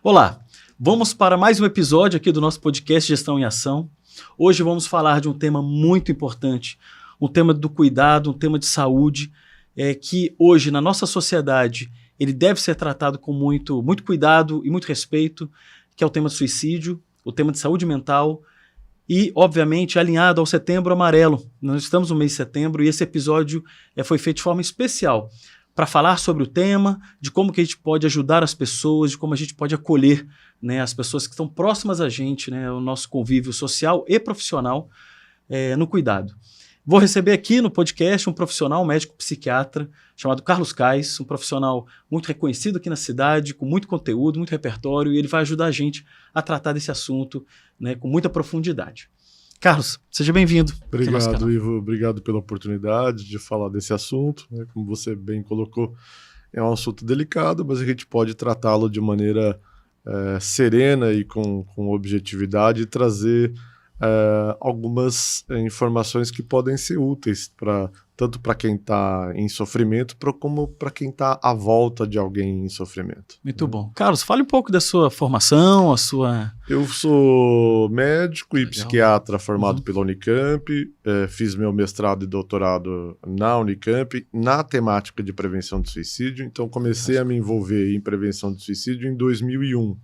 Olá, vamos para mais um episódio aqui do nosso podcast Gestão em Ação. Hoje vamos falar de um tema muito importante, um tema do cuidado, um tema de saúde, que hoje na nossa sociedade ele deve ser tratado com muito cuidado e muito respeito, que é o tema do suicídio, o tema de saúde mental e, obviamente, alinhado ao Setembro Amarelo. Nós estamos no mês de setembro e esse episódio foi feito de forma especial para falar sobre o tema, de como que a gente pode ajudar as pessoas, de como a gente pode acolher, né, as pessoas que estão próximas a gente, né, o nosso convívio social e profissional no cuidado. Vou receber aqui no podcast um profissional, um médico psiquiatra, chamado Carlos Kais, um profissional muito reconhecido aqui na cidade, com muito conteúdo, muito repertório, e ele vai ajudar a gente a tratar desse assunto, né, com muita profundidade. Carlos, seja bem-vindo. Obrigado, Ivo. Obrigado pela oportunidade de falar desse assunto. Né? Como você bem colocou, é um assunto delicado, mas a gente pode tratá-lo de maneira serena e com objetividade e trazer algumas informações que podem ser úteis tanto para quem está em sofrimento como para quem está à volta de alguém em sofrimento. Muito bom. Carlos, fale um pouco da sua formação, Eu sou médico e psiquiatra formado pela Unicamp, fiz meu mestrado e doutorado na Unicamp, na temática de prevenção de suicídio, então comecei a me envolver em prevenção de suicídio em 2001.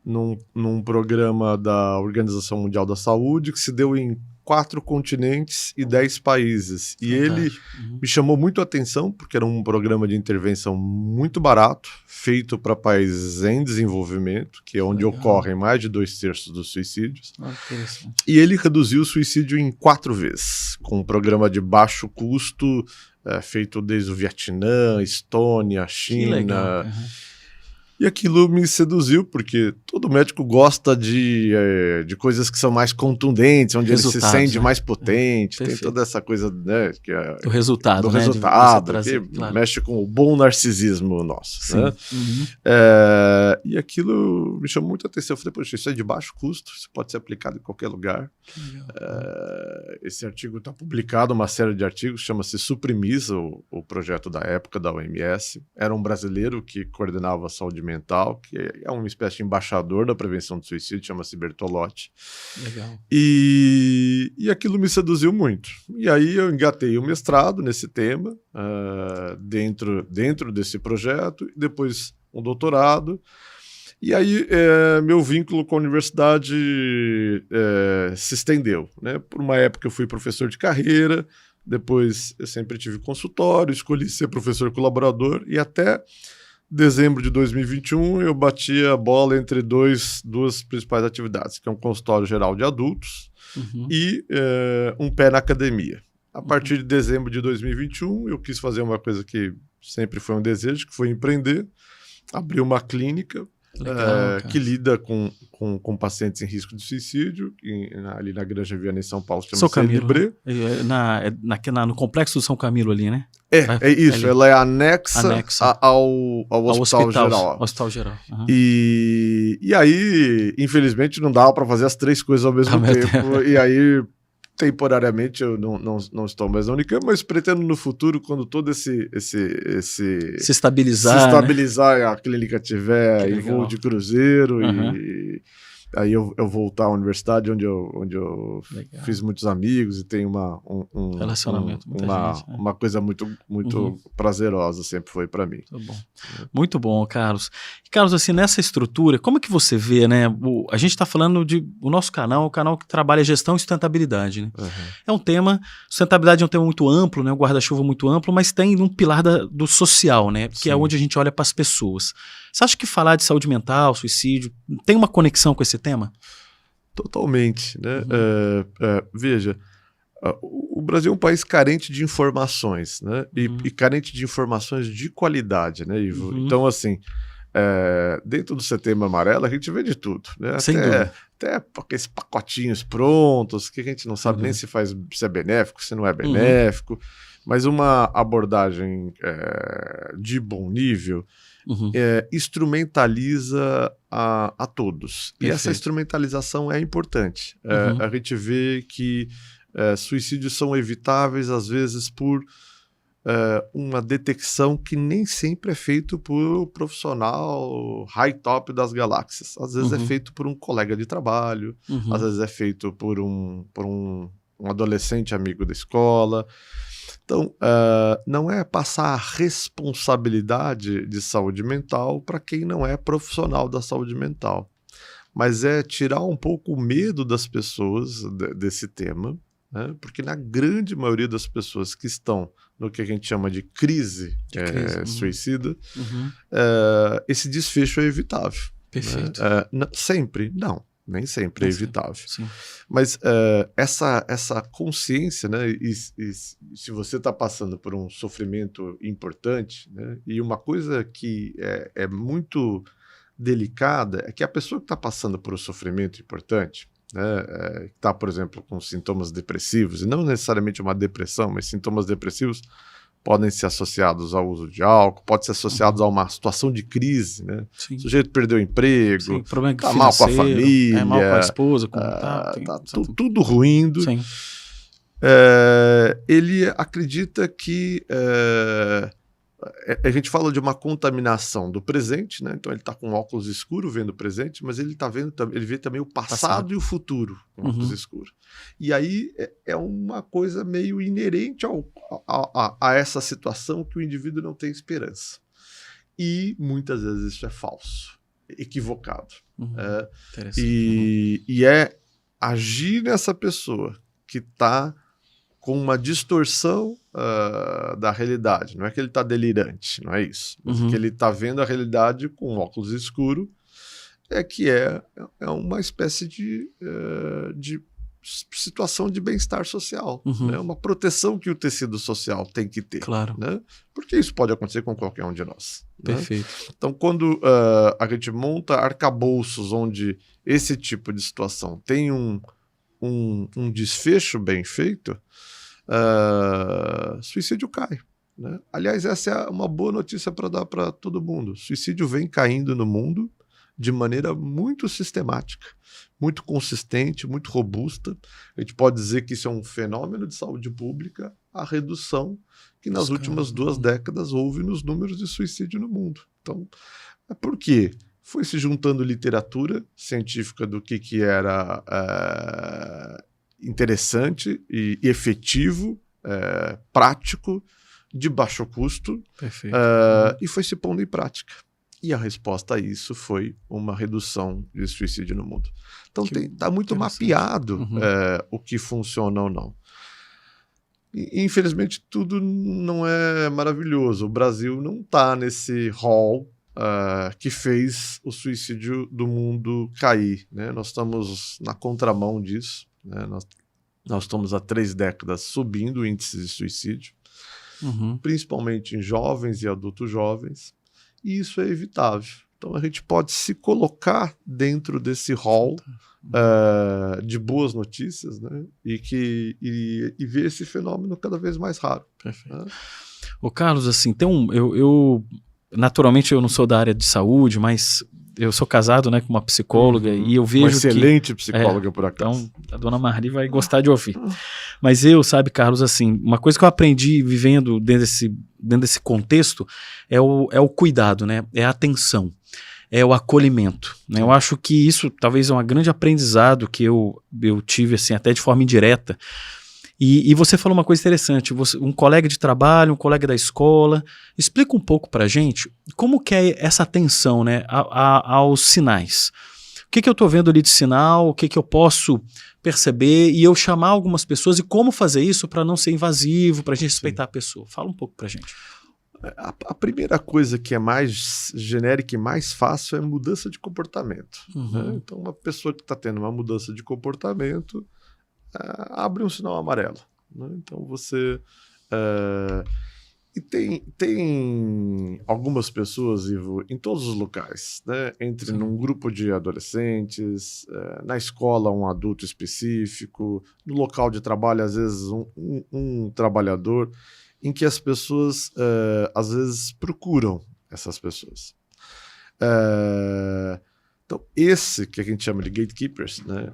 Num programa da Organização Mundial da Saúde, que se deu em 4 continentes e 10 países. E ele me chamou muito a atenção, porque era um programa de intervenção muito barato, feito para países em desenvolvimento, que é onde ocorrem mais de 2/3 dos suicídios. E ele reduziu o suicídio em 4 vezes, com um programa de baixo custo, feito desde o Vietnã, Estônia, China. E aquilo me seduziu, porque todo médico gosta de coisas que são mais contundentes, onde ele se sente mais potente, tem toda essa coisa, né, que do resultado, que mexe com o bom narcisismo nosso. Né? E aquilo me chamou muita atenção. Eu falei, poxa, isso é de baixo custo, isso pode ser aplicado em qualquer lugar. Esse artigo está publicado, uma série de artigos, chama-se Suprimisa, o projeto da época da OMS. Era um brasileiro que coordenava a saúde mental, que é uma espécie de embaixador da prevenção do suicídio, chama-se Bertolotti. Legal. E aquilo me seduziu muito. E aí eu engatei o mestrado nesse tema, dentro desse projeto, e depois um doutorado. E aí meu vínculo com a universidade se estendeu. Né? Por uma época eu fui professor de carreira, depois eu sempre tive consultório, escolhi ser professor colaborador, e até dezembro de 2021, eu bati a bola entre duas principais atividades, que é um consultório geral de adultos e um pé na academia. A partir de dezembro de 2021, eu quis fazer uma coisa que sempre foi um desejo, que foi empreender, abrir uma clínica que lida com pacientes em risco de suicídio, ali na Granja Viana, em São Paulo, chama-se Libré. No Complexo do São Camilo ali, né? É isso, ela é anexa ao Hospital Geral. Hospital Geral. E aí, infelizmente, não dava para fazer as 3 coisas ao mesmo tempo. E aí, temporariamente, eu não estou mais na Unicamp, mas pretendo no futuro, quando todo se estabilizar, a clínica tiver em voo de cruzeiro e aí eu voltar à universidade, onde eu fiz muitos amigos e tenho um relacionamento, uma coisa muito prazerosa sempre foi para mim. Muito bom, Carlos. Carlos, assim, nessa estrutura, como é que você vê, né? A gente está falando o nosso canal, o canal que trabalha gestão e sustentabilidade, né? É um tema, sustentabilidade é um tema muito amplo, né? Um guarda-chuva muito amplo, mas tem um pilar do social, né? Que é onde a gente olha para as pessoas. Você acha que falar de saúde mental, suicídio, tem uma conexão com esse tema? Totalmente, né? Veja, o Brasil é um país carente de informações, né? E carente de informações de qualidade, né, Ivo? Então, assim, dentro do Setembro Amarelo, a gente vê de tudo, né? Até aqueles pacotinhos prontos, que a gente não sabe nem se é benéfico, se não é benéfico, mas uma abordagem de bom nível instrumentaliza a todos. Perfeito. E essa instrumentalização é importante. A gente vê que suicídios são evitáveis, às vezes, por uma detecção que nem sempre é feito por um profissional high top das galáxias. Às vezes é feito por um colega de trabalho, às vezes é feito por um adolescente amigo da escola. Então, não é passar a responsabilidade de saúde mental para quem não é profissional da saúde mental, mas é tirar um pouco o medo das pessoas desse tema, né? Porque na grande maioria das pessoas que estão no que a gente chama de crise suicida, esse desfecho é evitável. Perfeito. Né? Sempre, não. Nem sempre é evitável. Sim. Mas essa consciência, né? E se você está passando por um sofrimento importante, né? E uma coisa que é muito delicada é que a pessoa que está passando por um sofrimento importante, né? Que está, por exemplo, com sintomas depressivos, e não necessariamente uma depressão, mas sintomas depressivos podem ser associados ao uso de álcool, podem ser associados a uma situação de crise, né? Sim. O sujeito perdeu o emprego, tá mal com a família, mal com a esposa, tudo ruindo. Sim. Ele acredita que a gente fala de uma contaminação do presente, né? Então ele está com óculos escuro vendo o presente, mas ele vê também o passado e o futuro com óculos escuros. E aí é uma coisa meio inerente a essa situação que o indivíduo não tem esperança. E muitas vezes isso é falso, equivocado. E é agir nessa pessoa que está com uma distorção da realidade. Não é que ele está delirante, não é isso. Mas que ele está vendo a realidade com óculos escuro, que é uma espécie de situação de bem-estar social. Né? Uma proteção que o tecido social tem que ter. Claro. Né? Porque isso pode acontecer com qualquer um de nós. Perfeito. Né? Então, quando a gente monta arcabouços onde esse tipo de situação tem um desfecho bem feito, suicídio cai. Né? Aliás, essa é uma boa notícia para dar para todo mundo. Suicídio vem caindo no mundo de maneira muito sistemática, muito consistente, muito robusta. A gente pode dizer que isso é um fenômeno de saúde pública, a redução que nas últimas 2 décadas houve nos números de suicídio no mundo. Então, por quê? Foi se juntando literatura científica do que era interessante e efetivo, prático, de baixo custo, e foi se pondo em prática. E a resposta a isso foi uma redução de suicídio no mundo. Então está muito mapeado o que funciona ou não. E, infelizmente, tudo não é maravilhoso. O Brasil não está nesse hall que fez o suicídio do mundo cair. Né? Nós estamos na contramão disso. Né? Nós estamos há 3 décadas subindo o índice de suicídio, principalmente em jovens e adultos jovens, e isso é evitável. Então a gente pode se colocar dentro desse hall de boas notícias, né? e ver esse fenômeno cada vez mais raro. Perfeito. Né? Ô Carlos, assim, naturalmente eu não sou da área de saúde, mas eu sou casado, né, com uma psicóloga e eu vejo uma excelente psicóloga, por acaso. Então, a dona Marli vai gostar de ouvir. Mas sabe, Carlos, assim, uma coisa que eu aprendi vivendo dentro desse contexto é o cuidado, né? É a atenção, é o acolhimento. Né? Eu acho que isso talvez é um grande aprendizado que eu tive, assim, até de forma indireta. E você falou uma coisa interessante, um colega de trabalho, um colega da escola, explica um pouco pra gente como que é essa atenção, né, aos sinais. O que eu estou vendo ali de sinal, o que eu posso perceber e eu chamar algumas pessoas e como fazer isso para não ser invasivo, para a gente respeitar a pessoa. Fala um pouco pra gente. A primeira coisa que é mais genérica e mais fácil é mudança de comportamento. Né? Então, uma pessoa que está tendo uma mudança de comportamento abre um sinal amarelo. Né? Então você... E tem algumas pessoas, Ivo, em todos os locais, né? Entre num grupo de adolescentes, na escola um adulto específico, no local de trabalho, às vezes um trabalhador, em que as pessoas, às vezes, procuram essas pessoas. Então, esse que a gente chama de gatekeepers, né?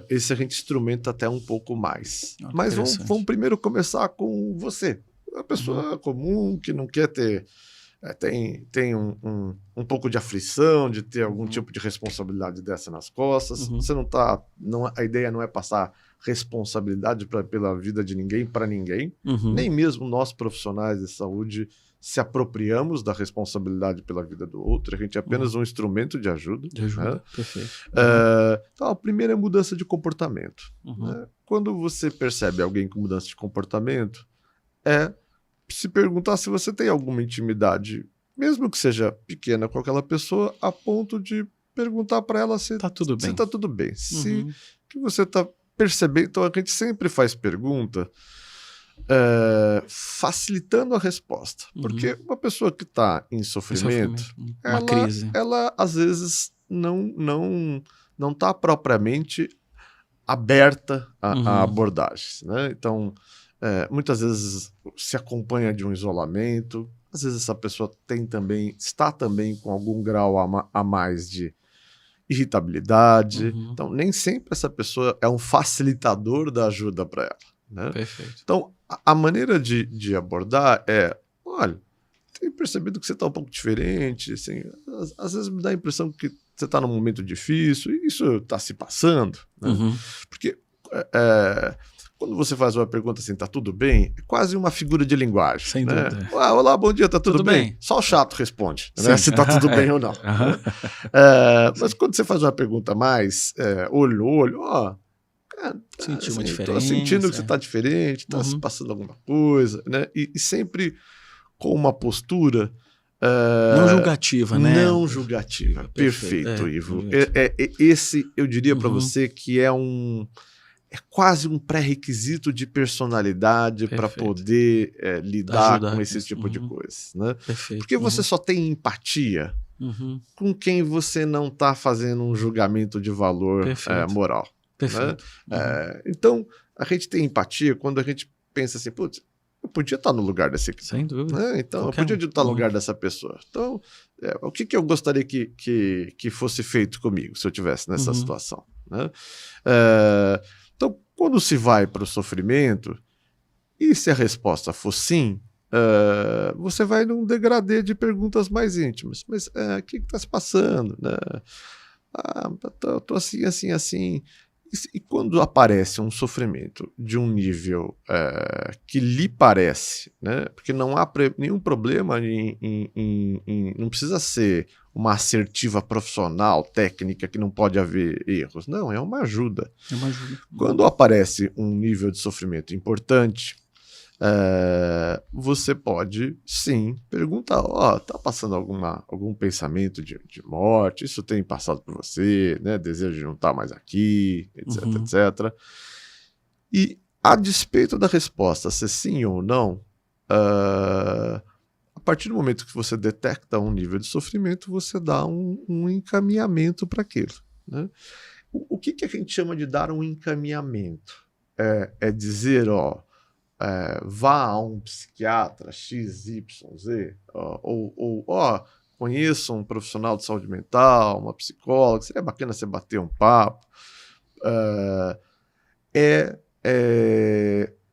Esse a gente instrumenta até um pouco mais. Mas vamos primeiro começar com você. uma pessoa comum que não quer ter... tem um pouco de aflição de ter algum tipo de responsabilidade dessa nas costas. Você não tá... a ideia não é passar responsabilidade pela vida de ninguém para ninguém. Nem mesmo nós profissionais de saúde se apropriamos da responsabilidade pela vida do outro. A gente é apenas um instrumento de ajuda. Né? Perfeito. Então, a primeira é a mudança de comportamento. Né? Quando você percebe alguém com mudança de comportamento, se perguntar se você tem alguma intimidade, mesmo que seja pequena, com aquela pessoa, a ponto de perguntar para ela se tá tudo bem. Se tá tudo bem. Se que você está percebendo. Então, a gente sempre faz pergunta facilitando a resposta. Porque uma pessoa que está em sofrimento, uma crise, ela às vezes não está propriamente aberta a abordagens. Né? Então, muitas vezes se acompanha de um isolamento, às vezes essa pessoa está também com algum grau a mais de irritabilidade. Então, nem sempre essa pessoa é um facilitador da ajuda para ela. Né? Perfeito. Então, a maneira de abordar olha, tenho percebido que você está um pouco diferente, assim, às vezes me dá a impressão que você está num momento difícil, e isso está se passando. Né? Porque quando você faz uma pergunta assim, tá tudo bem? É quase uma figura de linguagem. Sem né? dúvida. Olá, bom dia, tá tudo bem? Só o chato responde, né? Se tá tudo bem ou não. Mas quando você faz uma pergunta mais olho no olho, Senti uma tô diferença. sentindo que você tá diferente, tá se passando alguma coisa, né? E sempre com uma postura... não julgativa, né? Não julgativa. Perfeito, Ivo. Esse, eu diria para você que é quase um pré-requisito de personalidade para poder lidar com esse tipo de coisa. Né? Perfeito. Porque você só tem empatia com quem você não está fazendo um julgamento de valor moral. Perfeito. Né? Então, a gente tem empatia quando a gente pensa assim, putz, eu podia estar no lugar desse aqui. Sem dúvida. Né? Então, eu podia estar no lugar dessa pessoa. Então, o que eu gostaria que fosse feito comigo se eu estivesse nessa situação? Né? Então, quando se vai para o sofrimento, e se a resposta for sim, você vai num degradê de perguntas mais íntimas. Mas o que está se passando? Né? Tô assim, assim, assim. E quando aparece um sofrimento de um nível que lhe parece, né? Porque não há nenhum problema não precisa ser uma assertiva profissional, técnica, que não pode haver erros. Não, é uma ajuda. É uma ajuda. Quando aparece um nível de sofrimento importante, você pode, sim, perguntar, tá passando algum pensamento de morte? Isso tem passado por você, né? Desejo de não estar mais aqui, etc, etc. E, a despeito da resposta ser sim ou não, a partir do momento que você detecta um nível de sofrimento, você dá um encaminhamento para aquilo. Né? O que a gente chama de dar um encaminhamento? É dizer, vá a um psiquiatra XYZ, ou conheça um profissional de saúde mental, uma psicóloga, seria bacana você bater um papo.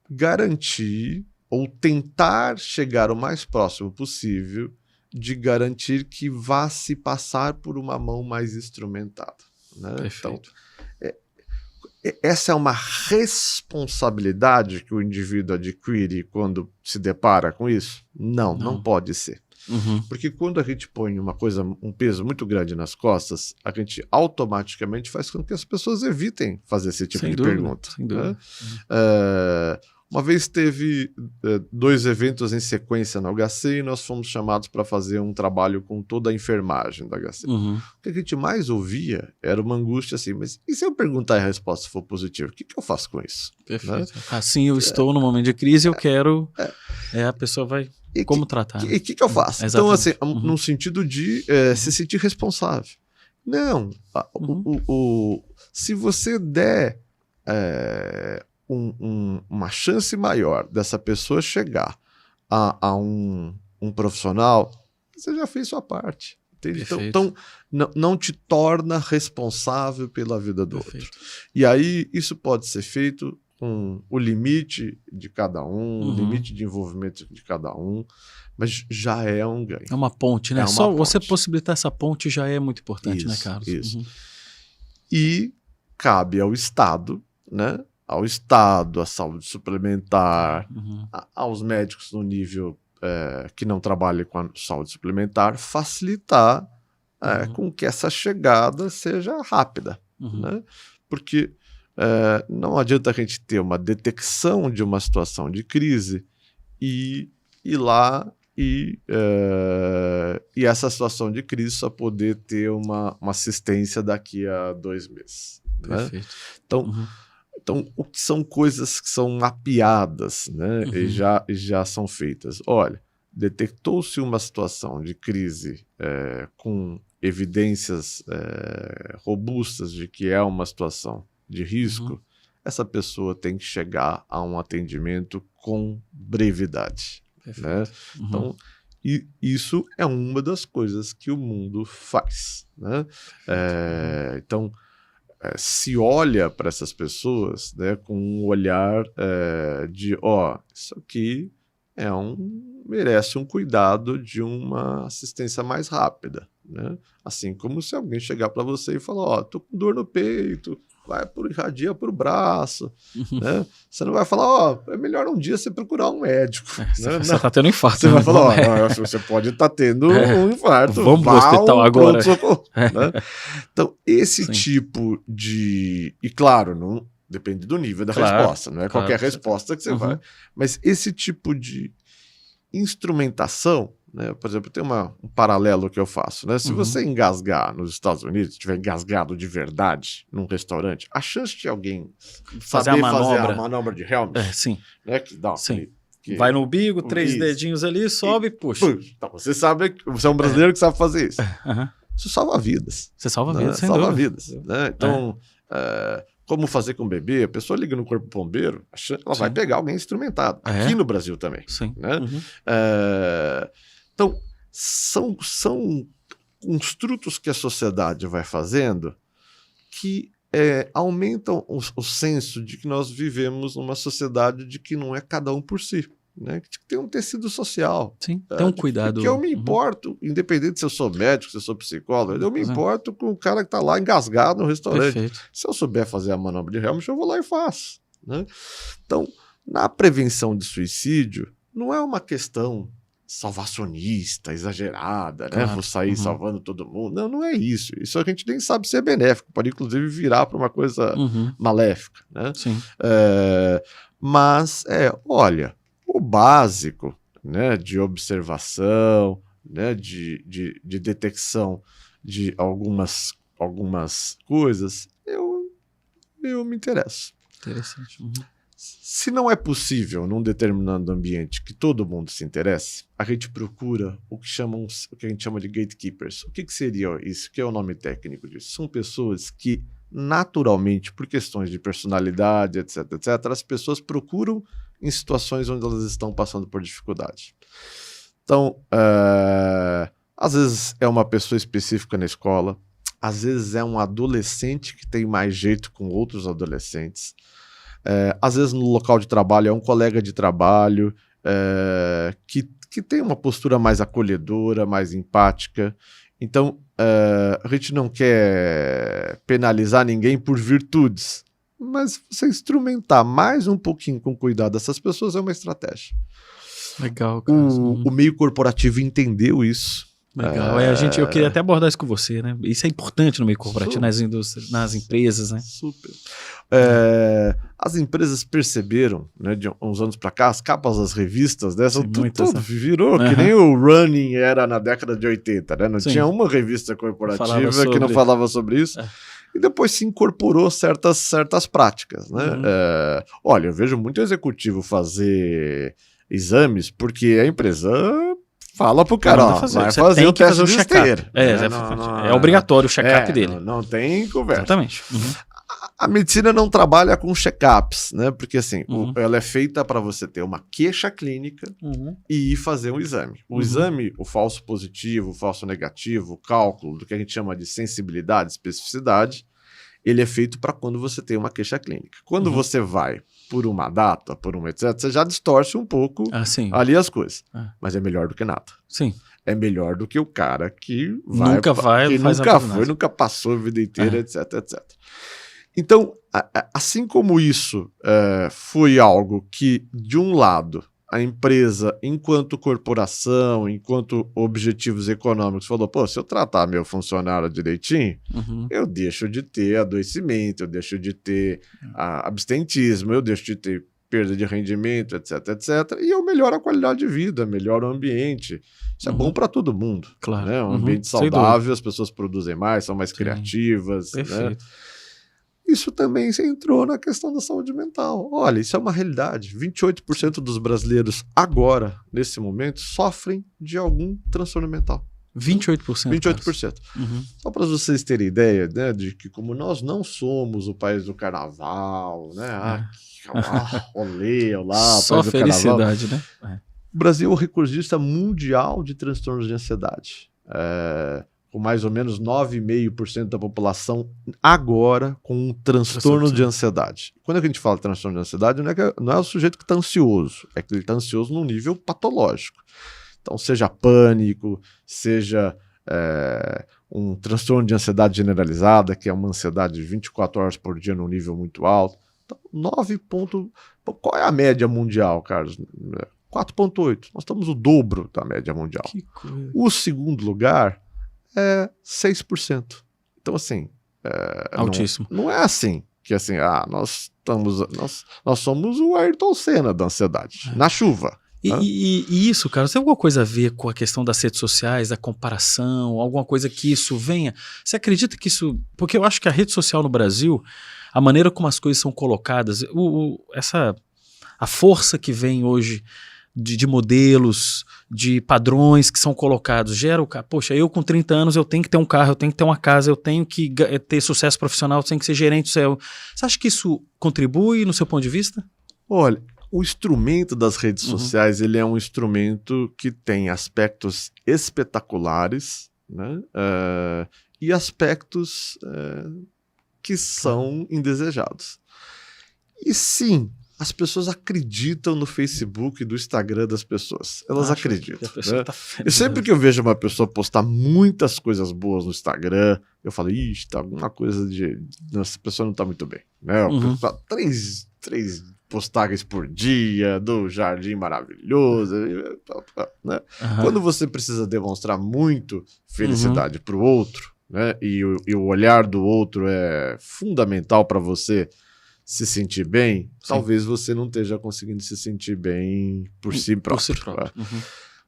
Garantir ou tentar chegar o mais próximo possível de garantir que vá se passar por uma mão mais instrumentada. Né? Perfeito. Então, essa é uma responsabilidade que o indivíduo adquire quando se depara com isso? Não pode ser. Porque quando a gente põe um peso muito grande nas costas, a gente automaticamente faz com que as pessoas evitem fazer esse tipo de pergunta. Sem dúvida. Né? Uma vez teve 2 eventos em sequência na HC e nós fomos chamados para fazer um trabalho com toda a enfermagem da HC. O que a gente mais ouvia era uma angústia assim, mas e se eu perguntar e a resposta for positiva, o que eu faço com isso? Perfeito. Né? Assim, eu estou no momento de crise, eu quero... a pessoa vai... Como tratar? E o que eu faço? Então, assim, no sentido de se sentir responsável. Não. Se você der uma chance maior dessa pessoa chegar a um profissional, você já fez sua parte. Entende? Então, não te torna responsável pela vida do outro. E aí, isso pode ser feito com o limite de cada um, o limite de envolvimento de cada um, mas já é um ganho. É uma ponte, né? Só você possibilitar essa ponte já é muito importante, né, Carlos? Isso. E cabe ao Estado, né? Ao Estado, à saúde suplementar, aos médicos no nível que não trabalhem com a saúde suplementar, facilitar com que essa chegada seja rápida, né? Porque não adianta a gente ter uma detecção de uma situação de crise e ir lá e essa situação de crise só poder ter uma assistência daqui a 2 meses. Perfeito. Né? Então, o que são coisas que são mapeadas, né? E já são feitas. Olha, detectou-se uma situação de crise com evidências robustas de que é uma situação de risco, essa pessoa tem que chegar a um atendimento com brevidade. Né? Então, isso é uma das coisas que o mundo faz. Né? Então, se olha para essas pessoas, né, com um olhar de, isso aqui merece um cuidado de uma assistência mais rápida. Né? Assim como se alguém chegar para você e falar, tô com dor no peito, irradia para o braço, né? Você não vai falar, é melhor um dia você procurar um médico. Você está tendo um infarto. Você vai falar, você pode estar tendo um infarto. Vamos para o hospital agora. Né? Então, esse tipo de... E claro, não depende do nível da resposta, não é qualquer resposta que você vai. Mas esse tipo de instrumentação, né? Por exemplo, tem um paralelo que eu faço. Né? Se você engasgar nos Estados Unidos, estiver engasgado de verdade num restaurante, a chance de alguém fazer a manobra de Helms, né? Que dá vai no umbigo, 3 dedinhos ali, sobe e puxa. Então, você é um brasileiro que sabe fazer isso. Isso salva vidas. Você salva né? vidas, sem salva dúvida. vidas. Né? Então, como fazer com o bebê? A pessoa liga no corpo bombeiro, ela vai pegar alguém instrumentado. Aqui no Brasil também. Né? Então, são construtos que a sociedade vai fazendo que aumentam o senso de que nós vivemos numa sociedade de que não é cada um por si. Né? Que tem um tecido social. Sim, tem um cuidado. Que eu me importo, independente se eu sou médico, se eu sou psicólogo, eu me importo com o cara que está lá engasgado no restaurante. Perfeito. Se eu souber fazer a manobra de Helmut, eu vou lá e faço. Né? Então, na prevenção de suicídio, não é uma questão salvacionista, exagerada, né? Vou sair salvando todo mundo. Não, não é isso. Isso a gente nem sabe se é benéfico. Pode, inclusive, virar para uma coisa maléfica. Né? Sim. Mas, olha, o básico, né, de observação, né, de detecção de algumas coisas, eu me interesso. Interessante. Se não é possível, num determinado ambiente, que todo mundo se interesse, a gente procura o que a gente chama de gatekeepers. O que seria isso? O que é o nome técnico disso? São pessoas que, naturalmente, por questões de personalidade, etc., as pessoas procuram em situações onde elas estão passando por dificuldade. Então, às vezes é uma pessoa específica na escola, às vezes é um adolescente que tem mais jeito com outros adolescentes, às vezes no local de trabalho é um colega de trabalho que tem uma postura mais acolhedora, mais empática. Então, a gente não quer penalizar ninguém por virtudes, mas você instrumentar mais um pouquinho com cuidado dessas pessoas é uma estratégia. Legal, cara. O meio corporativo entendeu isso. Legal. Eu queria até abordar isso com você, né? Isso é importante no meio corporativo, nas indústrias, nas empresas, né? Super. As empresas perceberam, né, de uns anos para cá, as capas das revistas, né, tudo virou que nem o Running era na década de 80, né? Não tinha uma revista corporativa que não falava sobre isso. E depois se incorporou certas práticas, né? Olha, eu vejo muito executivo fazer exames porque a empresa fala pro cara, vai fazer o teste de esteira. É obrigatório o check-up dele. Não tem conversa. Exatamente. A medicina não trabalha com check-ups, né? Porque assim, ela é feita para você ter uma queixa clínica e ir fazer um exame. O exame, o falso positivo, o falso negativo, o cálculo do que a gente chama de sensibilidade, especificidade, ele é feito para quando você tem uma queixa clínica. Quando você vai por uma data, por uma etc., você já distorce um pouco ali as coisas. Mas é melhor do que nada. Sim. É melhor do que o cara que nunca passou a vida inteira, etc, etc. Então, assim como isso foi algo que, de um lado, a empresa, enquanto corporação, enquanto objetivos econômicos, falou, pô, se eu tratar meu funcionário direitinho, eu deixo de ter adoecimento, eu deixo de ter abstentismo, eu deixo de ter perda de rendimento, etc, etc. E eu melhoro a qualidade de vida, melhoro o ambiente. Isso é bom para todo mundo. Claro. Né? Um ambiente saudável, as pessoas produzem mais, são mais criativas. Perfeito. Né? Isso também entrou na questão da saúde mental. Olha, isso é uma realidade. 28% dos brasileiros agora, nesse momento, sofrem de algum transtorno mental. 28%. 28%. Só para vocês terem ideia, né, de que como nós não somos o país do carnaval, né? Rolê lá, só país do felicidade, carnaval, né? O Brasil é o recordista mundial de transtornos de ansiedade. Com mais ou menos 9,5% da população agora com um transtorno de ansiedade. Quando a gente fala de transtorno de ansiedade, não é o sujeito que está ansioso, é que ele está ansioso num nível patológico. Então, seja pânico, seja um transtorno de ansiedade generalizada, que é uma ansiedade de 24 horas por dia num nível muito alto. Então, 9 pontos... Qual é a média mundial, Carlos? 4,8. Nós estamos o dobro da média mundial. Que coisa. O segundo lugar é 6%. Então, assim... altíssimo. Não é assim, que assim, nós somos o Ayrton Senna da ansiedade, na chuva. E isso, cara, tem alguma coisa a ver com a questão das redes sociais, da comparação, alguma coisa que isso venha? Você acredita que isso... Porque eu acho que a rede social no Brasil, a maneira como as coisas são colocadas, a força que vem hoje de modelos, de padrões que são colocados, gera o cara. Poxa, eu com 30 anos eu tenho que ter um carro, eu tenho que ter uma casa, eu tenho que ter sucesso profissional, eu tenho que ser gerente do céu. Você acha que isso contribui no seu ponto de vista? Olha, o instrumento das redes sociais, ele é um instrumento que tem aspectos espetaculares, né? E aspectos que são indesejados. E sim, as pessoas acreditam no Facebook e do Instagram das pessoas. Elas acreditam. Né? E sempre que eu vejo uma pessoa postar muitas coisas boas no Instagram, eu falo, ixi, tá alguma coisa de... Essa pessoa não tá muito bem. Né? Três postagens por dia, do jardim maravilhoso. Né? Quando você precisa demonstrar muito felicidade para o outro, né? E o olhar do outro é fundamental para você se sentir bem, talvez você não esteja conseguindo se sentir bem por si próprio.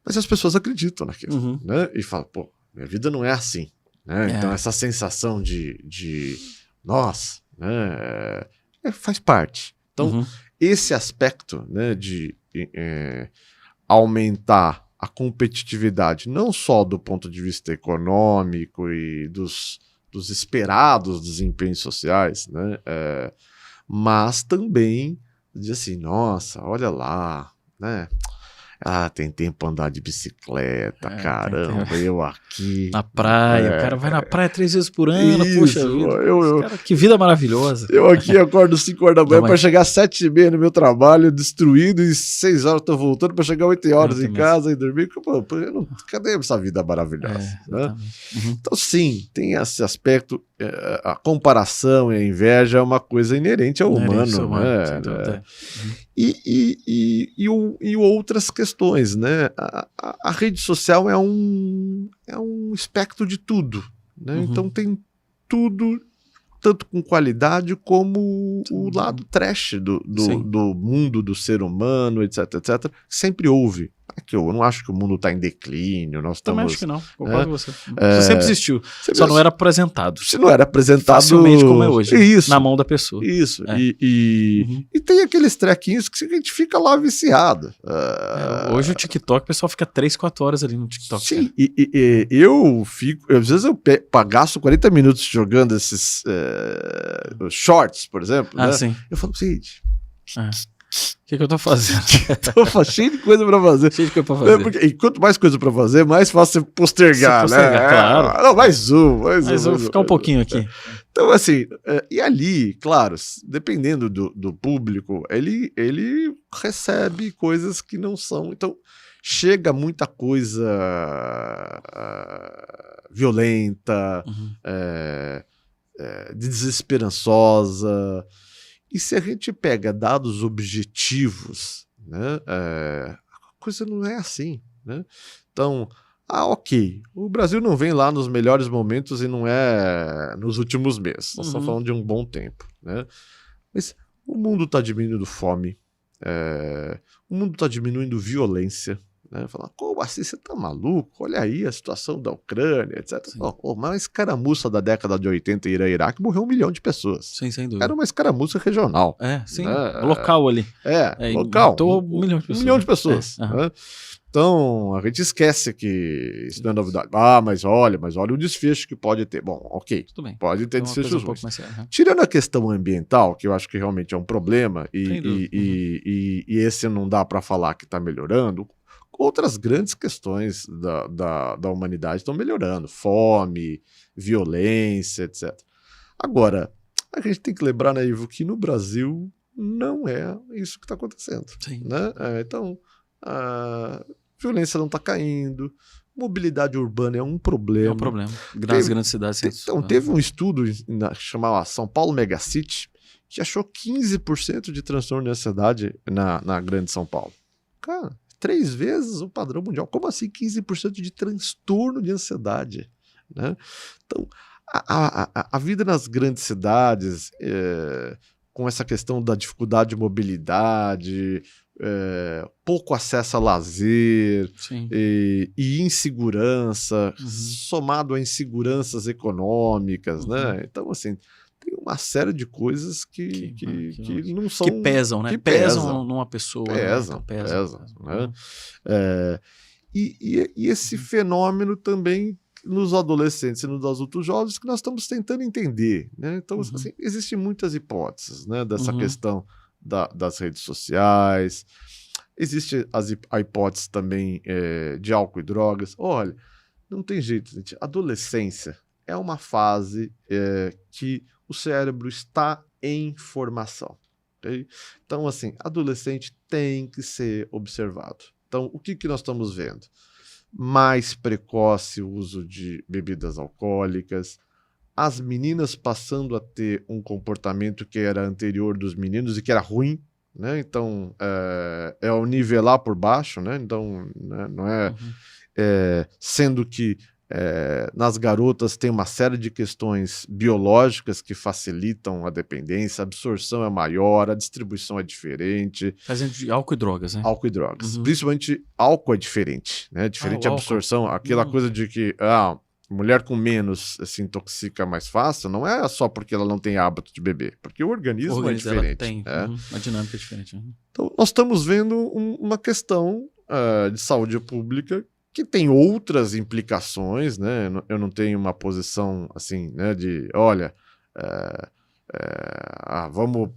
Mas as pessoas acreditam naquilo, né? E falam, pô, minha vida não é assim. Né? Então essa sensação de nossa, né? Faz parte. Então esse aspecto, né, de aumentar a competitividade, não só do ponto de vista econômico e dos esperados desempenhos sociais, né? Mas também diz assim, nossa, olha lá, né? Tem tempo pra andar de bicicleta, caramba, eu aqui... Na praia, o cara vai na praia 3 vezes por ano, isso, puxa vida. Cara, que vida maravilhosa. Eu aqui acordo 5 horas da manhã pra chegar às 7h30 no meu trabalho, destruído, e 6 horas tô voltando pra chegar 8 horas em casa e dormir. Cadê essa vida maravilhosa? Né? Então sim, tem esse aspecto, a comparação e a inveja é uma coisa inerente ao humano, né? E outras questões, né? A rede social é um espectro de tudo, né? Então tem tudo, tanto com qualidade como o lado trash do mundo, do ser humano, etc, etc. Sempre houve. Eu não acho que o mundo está em declínio. Nós também estamos, acho que não. Concordo com você. Isso sempre existiu. Só não era apresentado. Se não era apresentado facilmente como é hoje. Isso. Na mão da pessoa. Isso. E tem aqueles trequinhos que a gente fica lá viciado. Hoje o TikTok, o pessoal fica 3, 4 horas ali no TikTok. Sim. Eu fico... Às vezes eu gasto 40 minutos jogando esses shorts, por exemplo. Né? Sim. Eu falo, gente... O que eu tô fazendo? Tô cheio de coisa pra fazer. Cheio de coisa pra fazer. Porque, e quanto mais coisa pra fazer, mais fácil você postergar, né? Claro. Não, mais um. Mas eu vou ficar um pouquinho aqui. Então, assim, e ali, claro, dependendo do público, ele recebe coisas que não são. Então, chega muita coisa violenta, desesperançosa. E se a gente pega dados objetivos, né, a coisa não é assim, né? Então, ok, o Brasil não vem lá nos melhores momentos e não é nos últimos meses. Nós estamos falando de um bom tempo, né? Mas o mundo está diminuindo fome, o mundo está diminuindo violência, né? Falar, como assim, você tá maluco? Olha aí a situação da Ucrânia, etc. Uma escaramuça da década de 80 em Irã-Iraque morreu 1 milhão de pessoas. Sim, sem dúvida. Era uma escaramuça regional. Sim, né? local ali. Local. Matou 1 milhão de pessoas. 1 milhão de pessoas. Né? Então, a gente esquece que isso não é novidade. Mas olha o desfecho que pode ter. Bom, ok, tudo bem. Pode ter desfechos ruins. Um Tirando a questão ambiental, que eu acho que realmente é um problema, e esse não dá para falar que está melhorando, outras grandes questões da humanidade estão melhorando. Fome, violência, etc. Agora, a gente tem que lembrar, né, Ivo, que no Brasil não é isso que está acontecendo. Sim. Né? Então, a violência não está caindo, mobilidade urbana é um problema. É um problema. Nas grandes cidades. Então, teve um estudo chamado São Paulo Megacity que achou 15% de transtorno de ansiedade na grande São Paulo. Cara, 3 vezes o padrão mundial. Como assim 15% de transtorno de ansiedade? Né? Então, a vida nas grandes cidades, com essa questão da dificuldade de mobilidade, pouco acesso a lazer e insegurança, somado a inseguranças econômicas, né? Então, assim, tem uma série de coisas que não são... Que pesam, né? Que pesam numa pessoa. Pesam. Né? E esse fenômeno também nos adolescentes e nos adultos jovens que nós estamos tentando entender, né? Então, assim, existem muitas hipóteses, né, dessa questão das redes sociais, existe a hipótese também de álcool e drogas. Olha, não tem jeito, gente. Adolescência é uma fase que o cérebro está em formação. Okay? Então, assim, adolescente tem que ser observado. Então, o que nós estamos vendo? Mais precoce o uso de bebidas alcoólicas, as meninas passando a ter um comportamento que era anterior dos meninos e que era ruim, né? Então, é o nivelar por baixo, né? Então, né? Não é... sendo que nas garotas tem uma série de questões biológicas que facilitam a dependência, a absorção é maior, a distribuição é diferente. Fazendo de álcool e drogas, né? Álcool e drogas. Principalmente álcool é diferente, né? Diferente a absorção, aquela coisa de que mulher com menos se intoxica mais fácil, não é só porque ela não tem hábito de beber, porque o organismo é diferente. Tem uma dinâmica diferente. Então, nós estamos vendo uma questão de saúde pública que tem outras implicações, né? Eu não tenho uma posição assim, né, de, olha, vamos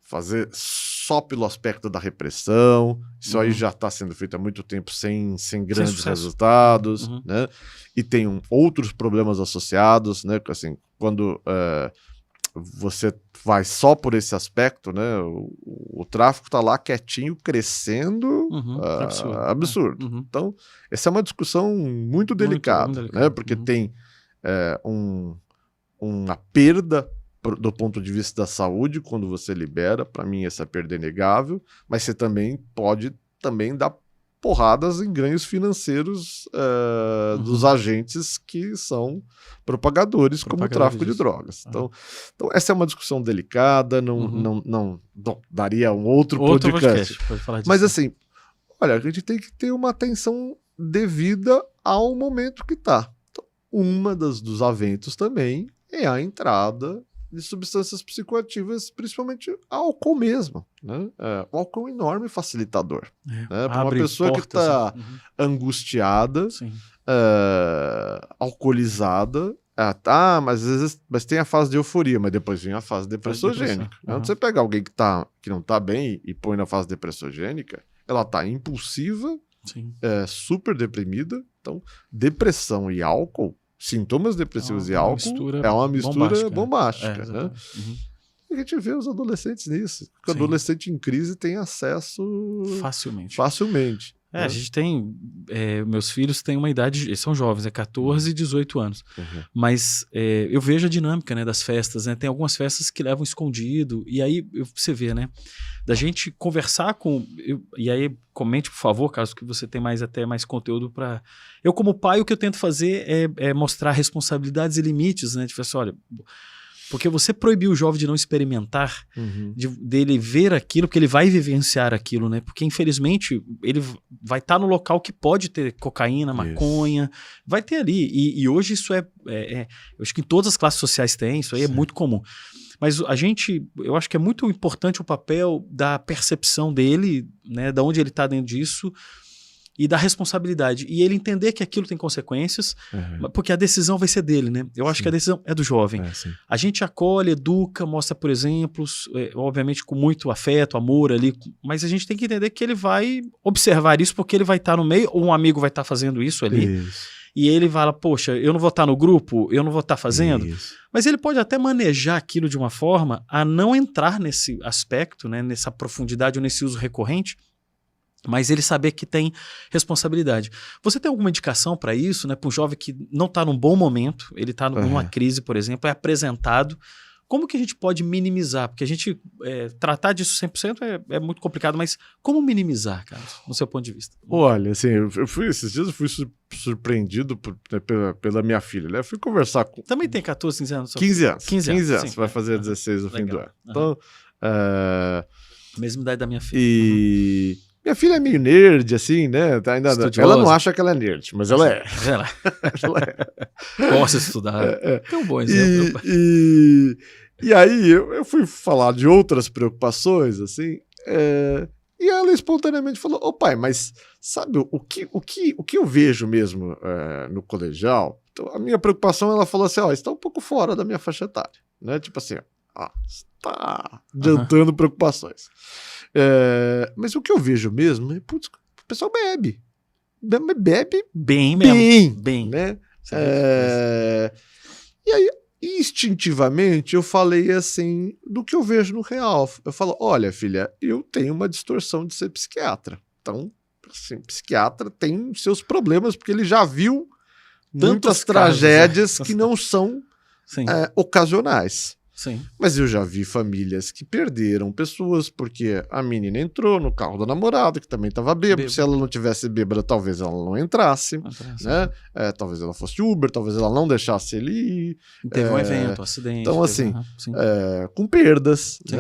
fazer só pelo aspecto da repressão, isso aí já está sendo feito há muito tempo sem grandes resultados, né? E tem outros problemas associados, né? Assim, quando você vai só por esse aspecto, né? O tráfico está lá quietinho, crescendo, absurdo. Então, essa é uma discussão muito delicada, né? Porque tem uma perda do ponto de vista da saúde quando você libera. Para mim, essa perda é inegável, mas você também pode dar porradas em ganhos financeiros dos agentes que são propagadores como o tráfico de drogas. Então, essa é uma discussão delicada, não daria um outro podcast. Pode falar disso. Mas assim, olha, a gente tem que ter uma atenção devida ao momento que está. Então, uma dos aventos também é a entrada de substâncias psicoativas, principalmente álcool mesmo, né? O álcool é um enorme facilitador. Né? Para uma pessoa que está angustiada, alcoolizada, Mas às vezes tem a fase de euforia, mas depois vem a fase depressogênica. Quando você pega alguém que não tá bem e põe na fase depressogênica, ela tá impulsiva, super deprimida. Então, depressão e álcool, sintomas depressivos e álcool é uma mistura bombástica, né? A gente vê os adolescentes nisso. Porque o adolescente em crise tem acesso facilmente. A gente tem... meus filhos têm uma idade... Eles são jovens, 14 e 18 anos. Mas eu vejo a dinâmica, né, das festas. Né? Tem algumas festas que levam escondido. E aí você vê, né? Da gente conversar com... e aí comente, por favor, caso que você tenha até mais conteúdo para... Eu, como pai, o que eu tento fazer é mostrar responsabilidades e limites, né? De falar assim, olha... Porque você proibir o jovem de não experimentar, dele ver aquilo, porque ele vai vivenciar aquilo, né? Porque, infelizmente, ele vai estar no local que pode ter cocaína, maconha, vai ter ali. E hoje isso eu acho que em todas as classes sociais tem, isso aí é muito comum. Mas eu acho que é muito importante o papel da percepção dele, né? Da onde ele está dentro disso, e da responsabilidade. E ele entender que aquilo tem consequências, porque a decisão vai ser dele, né? Eu acho que a decisão é do jovem. A gente acolhe, educa, mostra por exemplos, obviamente com muito afeto, amor ali, mas a gente tem que entender que ele vai observar isso porque ele vai estar no meio, ou um amigo vai estar fazendo isso ali, e ele fala, poxa, eu não vou estar no grupo, eu não vou estar fazendo. Mas ele pode até manejar aquilo de uma forma a não entrar nesse aspecto, né, nessa profundidade ou nesse uso recorrente, mas ele saber que tem responsabilidade. Você tem alguma indicação para isso, né? Para um jovem que não está num bom momento, ele está numa crise, por exemplo, é apresentado. Como que a gente pode minimizar? Porque a gente tratar disso 100% é muito complicado, mas como minimizar, Carlos, no seu ponto de vista? Olha, assim, esses dias eu fui surpreendido pela minha filha, né? Eu fui conversar com... Também tem 14, 15 anos? 15 anos. 15 anos. Sim, vai fazer 16 no fim do ano. Então, mesma idade da minha filha. Minha filha é meio nerd, assim, né? Ela não acha que ela é nerd, mas ela é. Ela gosta de estudar. Tem um bom exemplo. E aí eu fui falar de outras preocupações, assim, e ela espontaneamente falou, ô pai, mas sabe o que eu vejo mesmo no colegial? Então, a minha preocupação, ela falou assim, está um pouco fora da minha faixa etária, né? Tipo assim, está adiantando preocupações. Mas o que eu vejo mesmo é, putz, o pessoal bebe bem mesmo. Bem. Né? E aí, instintivamente, eu falei assim, do que eu vejo no real. Eu falo, olha, filha, eu tenho uma distorção de ser psiquiatra. Então, assim, psiquiatra tem seus problemas, porque ele já viu muitas tragédias que não são ocasionais. Sim. Mas eu já vi famílias que perderam pessoas porque a menina entrou no carro do namorado, que também estava bêbado. Se ela não tivesse bêbada, talvez ela não entrasse. Né? Talvez ela fosse Uber, talvez ela não deixasse ele ir. Teve um evento, um acidente. Então, assim, com perdas. Né?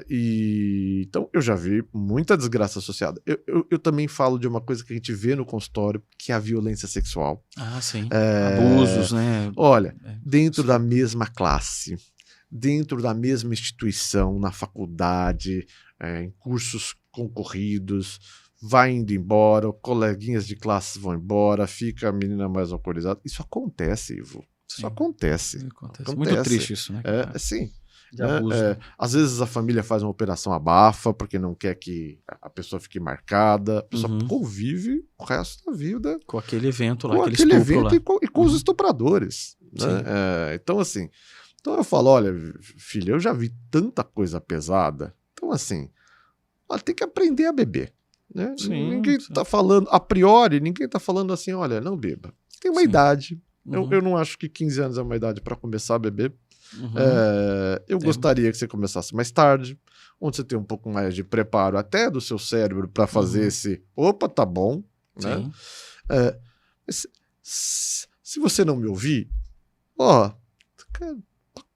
Então, eu já vi muita desgraça associada. Eu também falo de uma coisa que a gente vê no consultório, que é a violência sexual. Sim. Abusos, né? Olha, dentro da mesma classe, dentro da mesma instituição, na faculdade, em cursos concorridos, vai indo embora, coleguinhas de classe vão embora, fica a menina mais alcoolizada. Isso acontece, Ivo. Isso acontece. Muito triste isso, né? Sim. De abuso, né? Às vezes a família faz uma operação abafa, porque não quer que a pessoa fique marcada. A pessoa convive o resto da vida com aquele evento lá, com aquele evento e com os estupradores. Né? Então, assim... Então eu falo, olha, filha, eu já vi tanta coisa pesada. Então, assim, tem que aprender a beber. Né? Ninguém está falando, a priori, ninguém está falando assim, olha, não beba. Tem uma idade. Eu não acho que 15 anos é uma idade para começar a beber. Eu gostaria que você começasse mais tarde, onde você tem um pouco mais de preparo até do seu cérebro para fazer esse, opa, tá bom. Né? Se você não me ouvir, cara,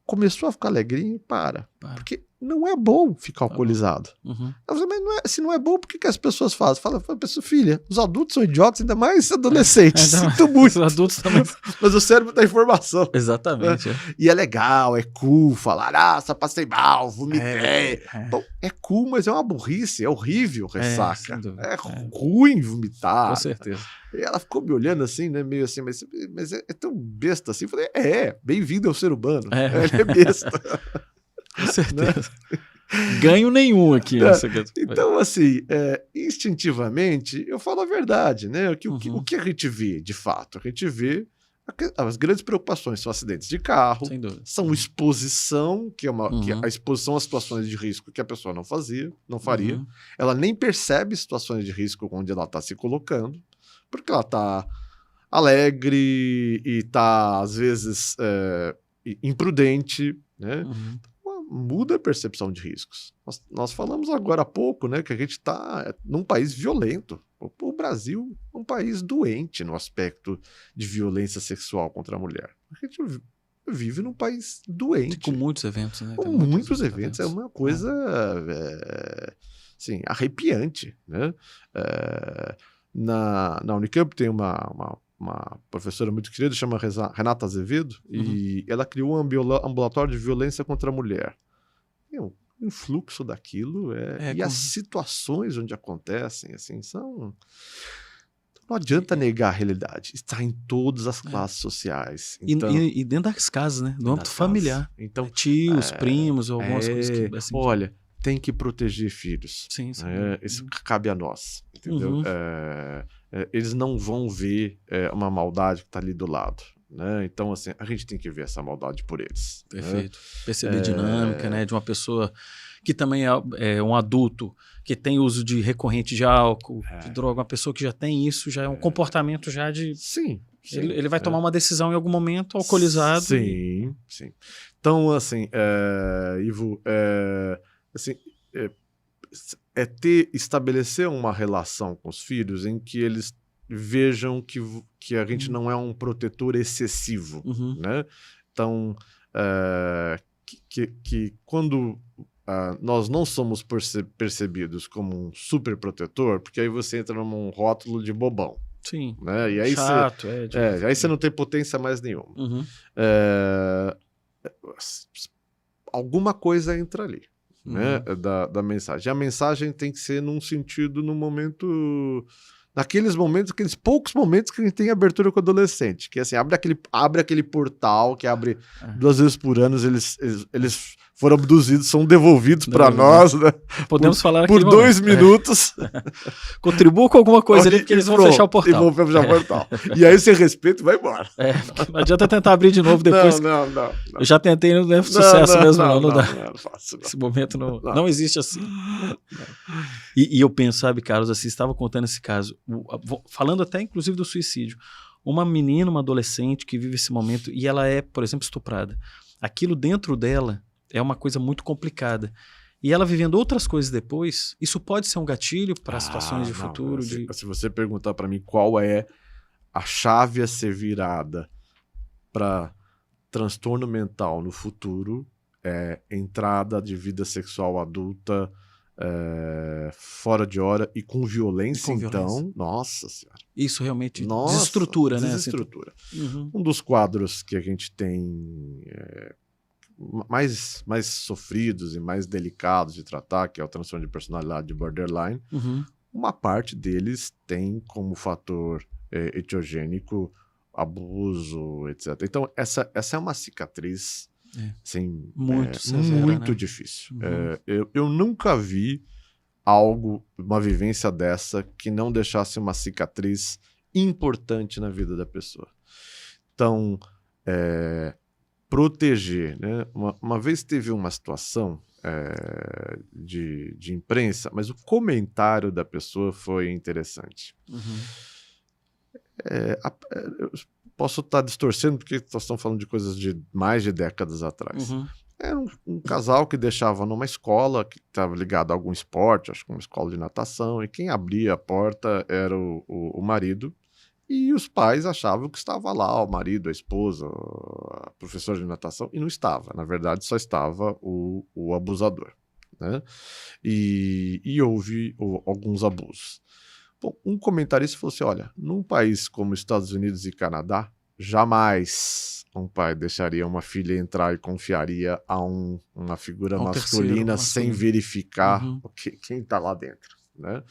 começou a ficar alegrinho, para. Porque não é bom ficar alcoolizado. Uhum. Mas se não é bom, por que as pessoas fazem? Fala, pessoa, filha, os adultos são idiotas, ainda mais adolescentes. Sinto muito. Os adultos também. Mas o cérebro dá informação. Exatamente. E é legal, é cool falar, só passei mal, vomitei. Bom, é cool, mas é uma burrice, é horrível ressaca. É ruim vomitar. Com certeza. E ela ficou me olhando assim, né, meio assim, mas é tão besta assim. Eu falei, bem-vindo ao ser humano. Ele é besta. Com certeza. Ganho nenhum aqui. Então, assim, instintivamente, eu falo a verdade, né? O que a gente vê, de fato? A gente vê as grandes preocupações são acidentes de carro, são exposição, que a exposição a situações de risco que a pessoa não faria. Ela nem percebe situações de risco onde ela está se colocando, porque ela está alegre e está, às vezes, imprudente, né? Muda a percepção de riscos. Nós falamos agora há pouco, né, que a gente está num país violento. O Brasil é um país doente no aspecto de violência sexual contra a mulher. A gente vive num país doente. Com muitos eventos, né? Com muitos eventos. É uma coisa assim, arrepiante, né? Na Unicamp tem uma professora muito querida, chama Renata Azevedo, e ela criou um ambulatório de violência contra a mulher. O influxo daquilo e as situações onde acontecem, assim, são... Não adianta negar a realidade. Está em todas as classes sociais. Então, e dentro das casas, né? No âmbito familiar. Então, tios, primos, algumas coisas que... Assim, olha, tem que proteger filhos. Sim. Isso cabe a nós, entendeu? Eles não vão ver uma maldade que está ali do lado, né? Então, assim, a gente tem que ver essa maldade por eles. Perfeito. Né? Perceber a dinâmica, né? De uma pessoa que também é um adulto, que tem uso de recorrente de álcool, de droga, uma pessoa que já tem isso, já é um comportamento já de... Sim. Ele vai tomar uma decisão em algum momento, alcoolizado. Sim. Então, assim, Ivo, assim, estabelecer uma relação com os filhos em que eles vejam que a gente não é um protetor excessivo, né? Então, que quando nós não somos percebidos como um super protetor, porque aí você entra num rótulo de bobão. Né? E aí chato, aí você não tem potência mais nenhuma. Alguma coisa entra ali. Né, da mensagem. E a mensagem tem que ser num sentido, num momento... Naqueles momentos, aqueles poucos momentos que a gente tem abertura com o adolescente. Que assim, abre aquele portal que abre 2 vezes por ano, eles foram abduzidos, são devolvidos para nós, né? Podemos falar aqui por 2 minutos. Contribua com alguma coisa ali, porque eles vão fechar o portal. E vão fechar o portal. E aí você respeita e vai embora. Não adianta tentar abrir de novo depois. Não. Eu já tentei, não é sucesso mesmo, não dá. Não faço, não. Esse momento não existe assim. E eu penso, sabe, Carlos, assim, estava contando esse caso, falando até inclusive do suicídio. Uma menina, uma adolescente que vive esse momento e ela é, por exemplo, estuprada. Aquilo dentro dela é uma coisa muito complicada. E ela vivendo outras coisas depois, isso pode ser um gatilho para situações de futuro? Se você perguntar para mim qual é a chave a ser para transtorno mental no futuro, é entrada de vida sexual adulta fora de hora e com violência, então, nossa senhora. Isso realmente desestrutura, né? Desestrutura. Um dos quadros que a gente tem mais sofridos e mais delicados de tratar, que é o transtorno de personalidade de borderline, uma parte deles tem como fator etiogênico abuso, etc. Então, essa é uma cicatriz assim, muito severa, muito né? difícil. Eu nunca vi uma vivência dessa que não deixasse uma cicatriz importante na vida da pessoa. Então, proteger, né? Uma vez teve uma situação de imprensa, mas o comentário da pessoa foi interessante. Eu posso estar distorcendo porque nós estamos falando de coisas de mais de décadas atrás. Era um casal que deixava numa escola que estava ligado a algum esporte, acho que uma escola de natação, e quem abria a porta era o marido. e os pais achavam que estava lá o marido, a esposa, a professora de natação, e não estava. Na verdade, só estava o abusador, né? E houve alguns abusos. Bom, um comentarista falou assim, olha, num país como Estados Unidos e Canadá, jamais um pai deixaria uma filha entrar e confiaria a uma figura masculina sem verificar quem está lá dentro, né?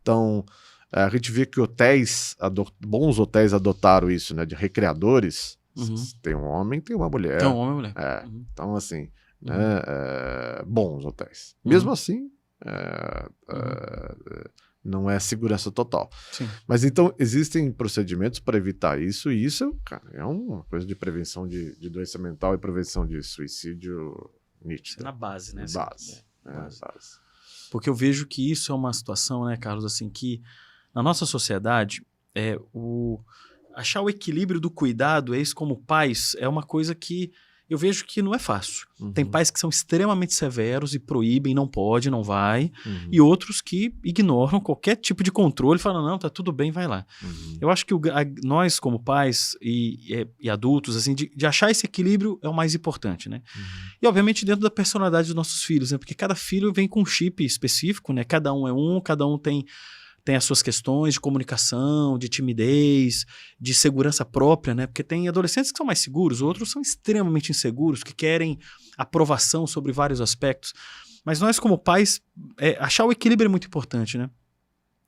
Então, a gente vê que bons hotéis adotaram isso, né? De recreadores, tem um homem, tem uma mulher. Tem um homem e uma mulher. Então, assim, né? Bons hotéis. Mesmo assim, não é segurança total. Sim. Mas então existem procedimentos para evitar isso, e isso, cara, é uma coisa de prevenção de doença mental e prevenção de suicídio nítida. Na base, né? Base. Base. Porque eu vejo que isso é uma situação, né, Carlos, assim, que na nossa sociedade, achar o equilíbrio do cuidado, isso como pais, é uma coisa que eu vejo que não é fácil. Tem pais que são extremamente severos e proíbem, não pode, não vai, e outros que ignoram qualquer tipo de controle, falam, não, tá tudo bem, vai lá. Eu acho que nós, como pais e adultos, assim, de achar esse equilíbrio é o mais importante, né? E, obviamente, dentro da personalidade dos nossos filhos, né? Porque cada filho vem com um chip específico, né? Cada um tem as suas questões de comunicação, de timidez, de segurança própria, né? Porque tem adolescentes que são mais seguros, outros são extremamente inseguros, que querem aprovação sobre vários aspectos. Mas nós, como pais, achar o equilíbrio é muito importante, né?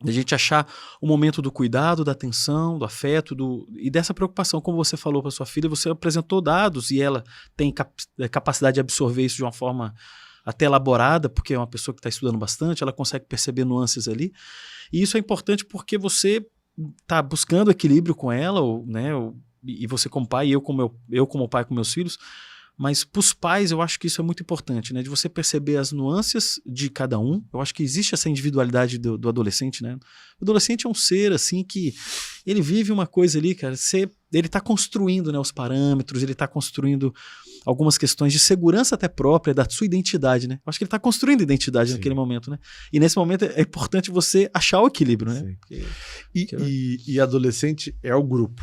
A gente achar o momento do cuidado, da atenção, do afeto e dessa preocupação. Como você falou para sua filha, você apresentou dados e ela tem capacidade de absorver isso de uma forma até elaborada, porque é uma pessoa que está estudando bastante, ela consegue perceber nuances ali. E isso é importante porque você está buscando equilíbrio com ela, né? E você como pai, e eu como pai com meus filhos. Mas para os pais eu acho que isso é muito importante, né? De você perceber as nuances de cada um. Eu acho que existe essa individualidade do adolescente, né? O adolescente é um ser, assim, que ele vive uma coisa ali, cara. Ele está construindo, né, os parâmetros, ele está construindo algumas questões de segurança até própria da sua identidade, né? Eu acho que ele está construindo identidade naquele momento, né? E nesse momento é importante você achar o equilíbrio, né? E adolescente é o grupo.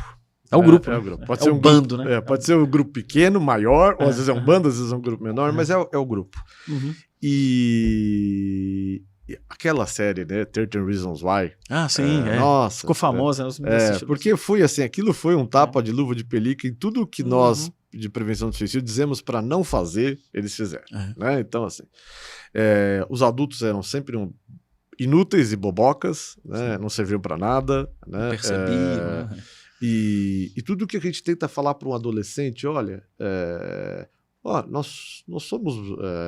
É o grupo. É o grupo. Pode ser um bando, grupo, né? Pode ser um grupo pequeno, maior, ou às vezes é um bando, às vezes é um grupo menor, mas é o grupo. E aquela série, né? 13 Reasons Why. Ah, sim. Nossa. Ficou famosa. Porque foi assim, aquilo foi um tapa de luva de pelica em tudo que nós, de prevenção do suicídio, dizemos para não fazer, eles fizeram. Né? Então, assim, os adultos eram sempre inúteis e bobocas, né? Não serviam para nada. Né? Percebiam, né? E tudo que a gente tenta falar para um adolescente, olha, nós somos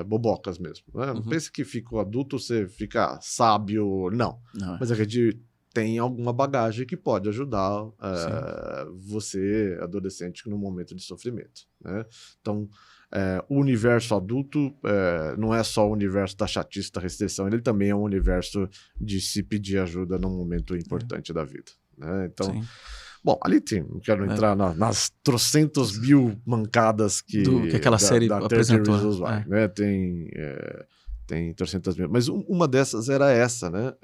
bobocas mesmo. Né? Não pense que fica adulto, você fica sábio, não. Mas a gente tem alguma bagagem que pode ajudar você, adolescente, no momento de sofrimento. Né? Então, o universo adulto não é só o universo da chatice, da restrição, ele também é um universo de se pedir ajuda num momento importante da vida. Né? Então... Sim. Bom, ali não quero entrar nas trocentos mil mancadas que aquela série apresentou. Né? Tem trocentas mil. Mas uma dessas era essa, né?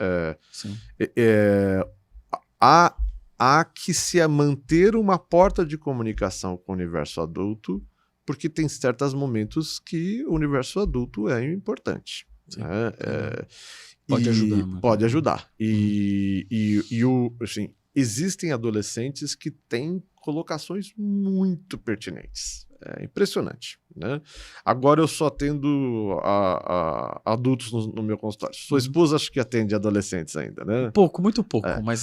Há que se manter uma porta de comunicação com o universo adulto, porque tem certos momentos que o universo adulto é importante. Né? Pode ajudar. Pode ajudar. Assim, existem adolescentes que têm colocações muito pertinentes. É impressionante. Né? Agora eu só atendo adultos no meu consultório. Sua esposa acho que atende adolescentes ainda, né? Muito pouco. Mas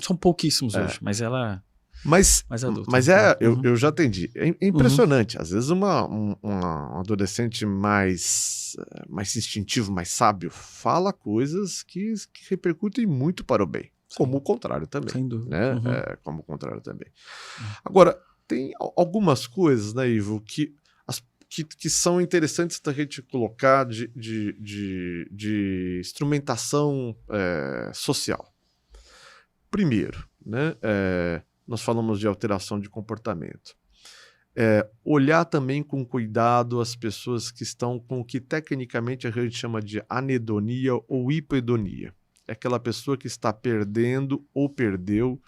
são pouquíssimos hoje. Mas ela... Mais adulto. Mas eu já atendi. É impressionante. Às vezes um adolescente mais instintivo, mais sábio, fala coisas que repercutem muito para o bem. Como o contrário também. Sem dúvida. Né? Como o contrário também. Agora, tem algumas coisas, né, Ivo, que são interessantes da gente colocar de instrumentação social. Primeiro, né, nós falamos de alteração de comportamento. Olhar também com cuidado as pessoas que estão com o que tecnicamente a gente chama de anedonia ou hipoedonia. É aquela pessoa que está perdendo ou perdeu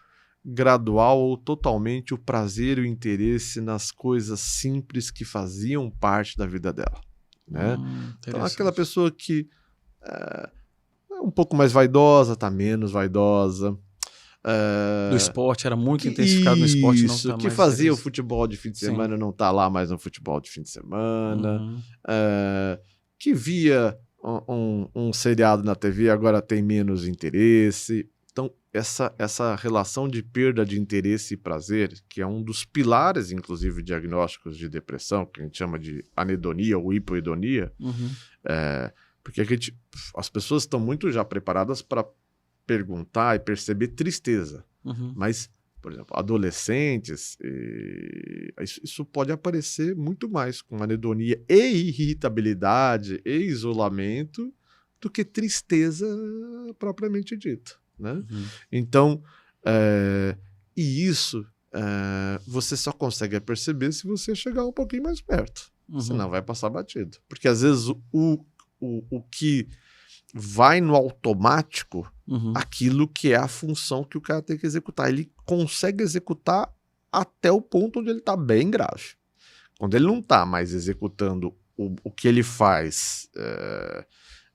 gradual ou totalmente o prazer e o interesse nas coisas simples que faziam parte da vida dela, né? Então, aquela pessoa que é um pouco mais vaidosa, tá menos vaidosa. Do esporte, era muito intensificado no esporte, não tá que mais fazia o interesse. futebol de fim de semana, não tá lá mais no futebol de fim de semana. Uhum. Que via um seriado na TV, agora tem menos interesse. Então, essa relação de perda de interesse e prazer, que é um dos pilares, inclusive, diagnósticos de depressão, que a gente chama de anedonia ou hipoedonia, Uhum. porque as pessoas estão muito já preparadas para perguntar e perceber tristeza. Uhum. Mas, por exemplo, adolescentes, isso pode aparecer muito mais com anedonia e irritabilidade e isolamento do que tristeza propriamente dita, né? Uhum. Então, e isso você só consegue perceber se você chegar um pouquinho mais perto. Uhum. Senão vai passar batido. Porque às vezes o que vai no automático, aquilo que é a função que o cara tem que executar. Ele consegue executar até o ponto onde ele está bem grave. Quando ele não está mais executando o que ele faz,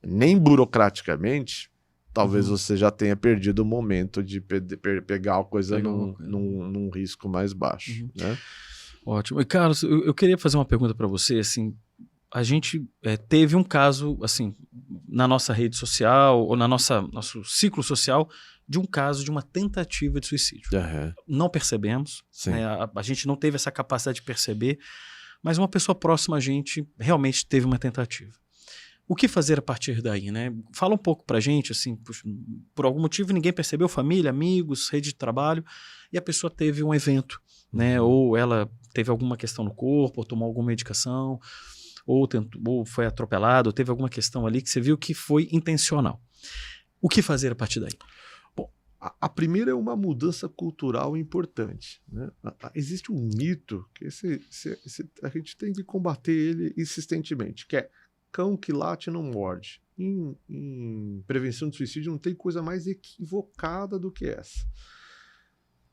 nem burocraticamente, talvez você já tenha perdido o momento de pegar a coisa num risco mais baixo. Né? Ótimo. E, Carlos, eu queria fazer uma pergunta para você, assim, a gente teve um caso, assim, na nossa rede social, ou nosso ciclo social, de um caso de uma tentativa de suicídio. Uhum. Não percebemos, né? A gente não teve essa capacidade de perceber, mas uma pessoa próxima a gente realmente teve uma tentativa. O que fazer a partir daí, né? Fala um pouco pra gente, assim, por algum motivo ninguém percebeu, família, amigos, rede de trabalho, e a pessoa teve um evento, né? Ou ela teve alguma questão no corpo, ou tomou alguma medicação, ou foi atropelado, ou teve alguma questão ali que você viu que foi intencional. O que fazer a partir daí? Bom, a primeira é uma mudança cultural importante, né? Existe um mito que a gente tem que combater ele insistentemente, que é cão que late não morde. Em prevenção de suicídio não tem coisa mais equivocada do que essa.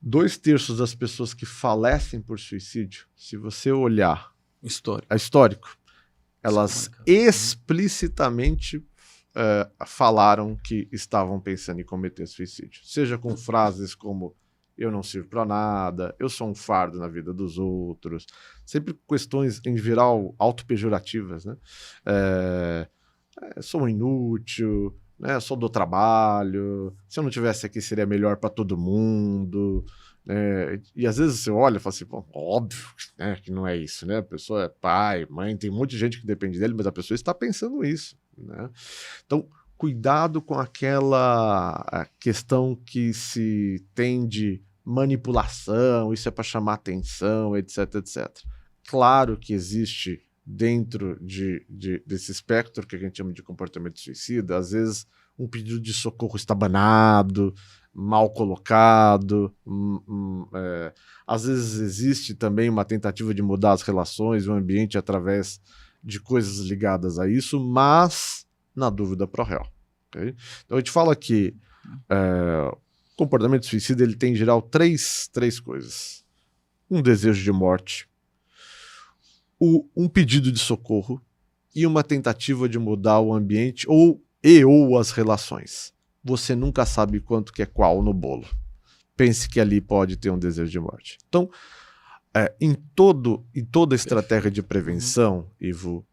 2/3 das pessoas que falecem por suicídio, se você olhar histórico, elas explicitamente falaram que estavam pensando em cometer suicídio. Seja com frases como eu não sirvo para nada, eu sou um fardo na vida dos outros. Sempre questões, em geral, autopejorativas, né? Sou um inútil, né? Sou do trabalho, se eu não tivesse aqui seria melhor para todo mundo. E às vezes você olha e fala assim, óbvio, né, que não é isso, né? A pessoa é pai, mãe, tem um monte de gente que depende dele, mas a pessoa está pensando isso, né? Então, cuidado com aquela questão que se tem de manipulação, isso é para chamar atenção, etc, etc. Claro que existe dentro desse espectro que a gente chama de comportamento suicida, às vezes um pedido de socorro estabanado, mal colocado, às vezes existe também uma tentativa de mudar as relações, o ambiente através de coisas ligadas a isso, mas na dúvida pro réu. Okay? Então a gente fala que o comportamento suicida ele tem em geral três coisas: um desejo de morte, um pedido de socorro e uma tentativa de mudar o ambiente ou as relações. Você nunca sabe quanto que é qual no bolo. Pense que ali pode ter um desejo de morte. Então, em toda estratégia de prevenção, Ivo,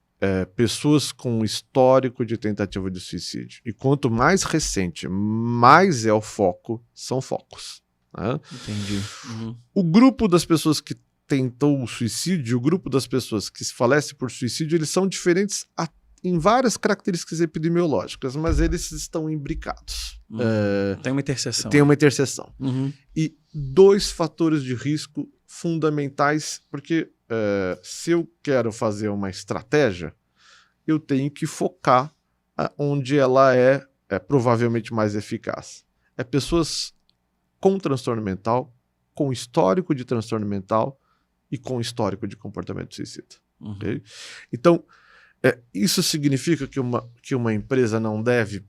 pessoas com histórico de tentativa de suicídio, e quanto mais recente, mais é o foco, são focos. Né? Entendi. O grupo das pessoas que tentou o suicídio, o grupo das pessoas que se falecem por suicídio, eles são diferentes em várias características epidemiológicas, mas eles estão imbricados. Tem uma interseção. Tem uma interseção. E 2 fatores de risco fundamentais, porque se eu quero fazer uma estratégia, eu tenho que focar onde ela é provavelmente mais eficaz. Pessoas com transtorno mental, com histórico de transtorno mental e com histórico de comportamento suicida. Okay? Então, isso significa que uma empresa não deve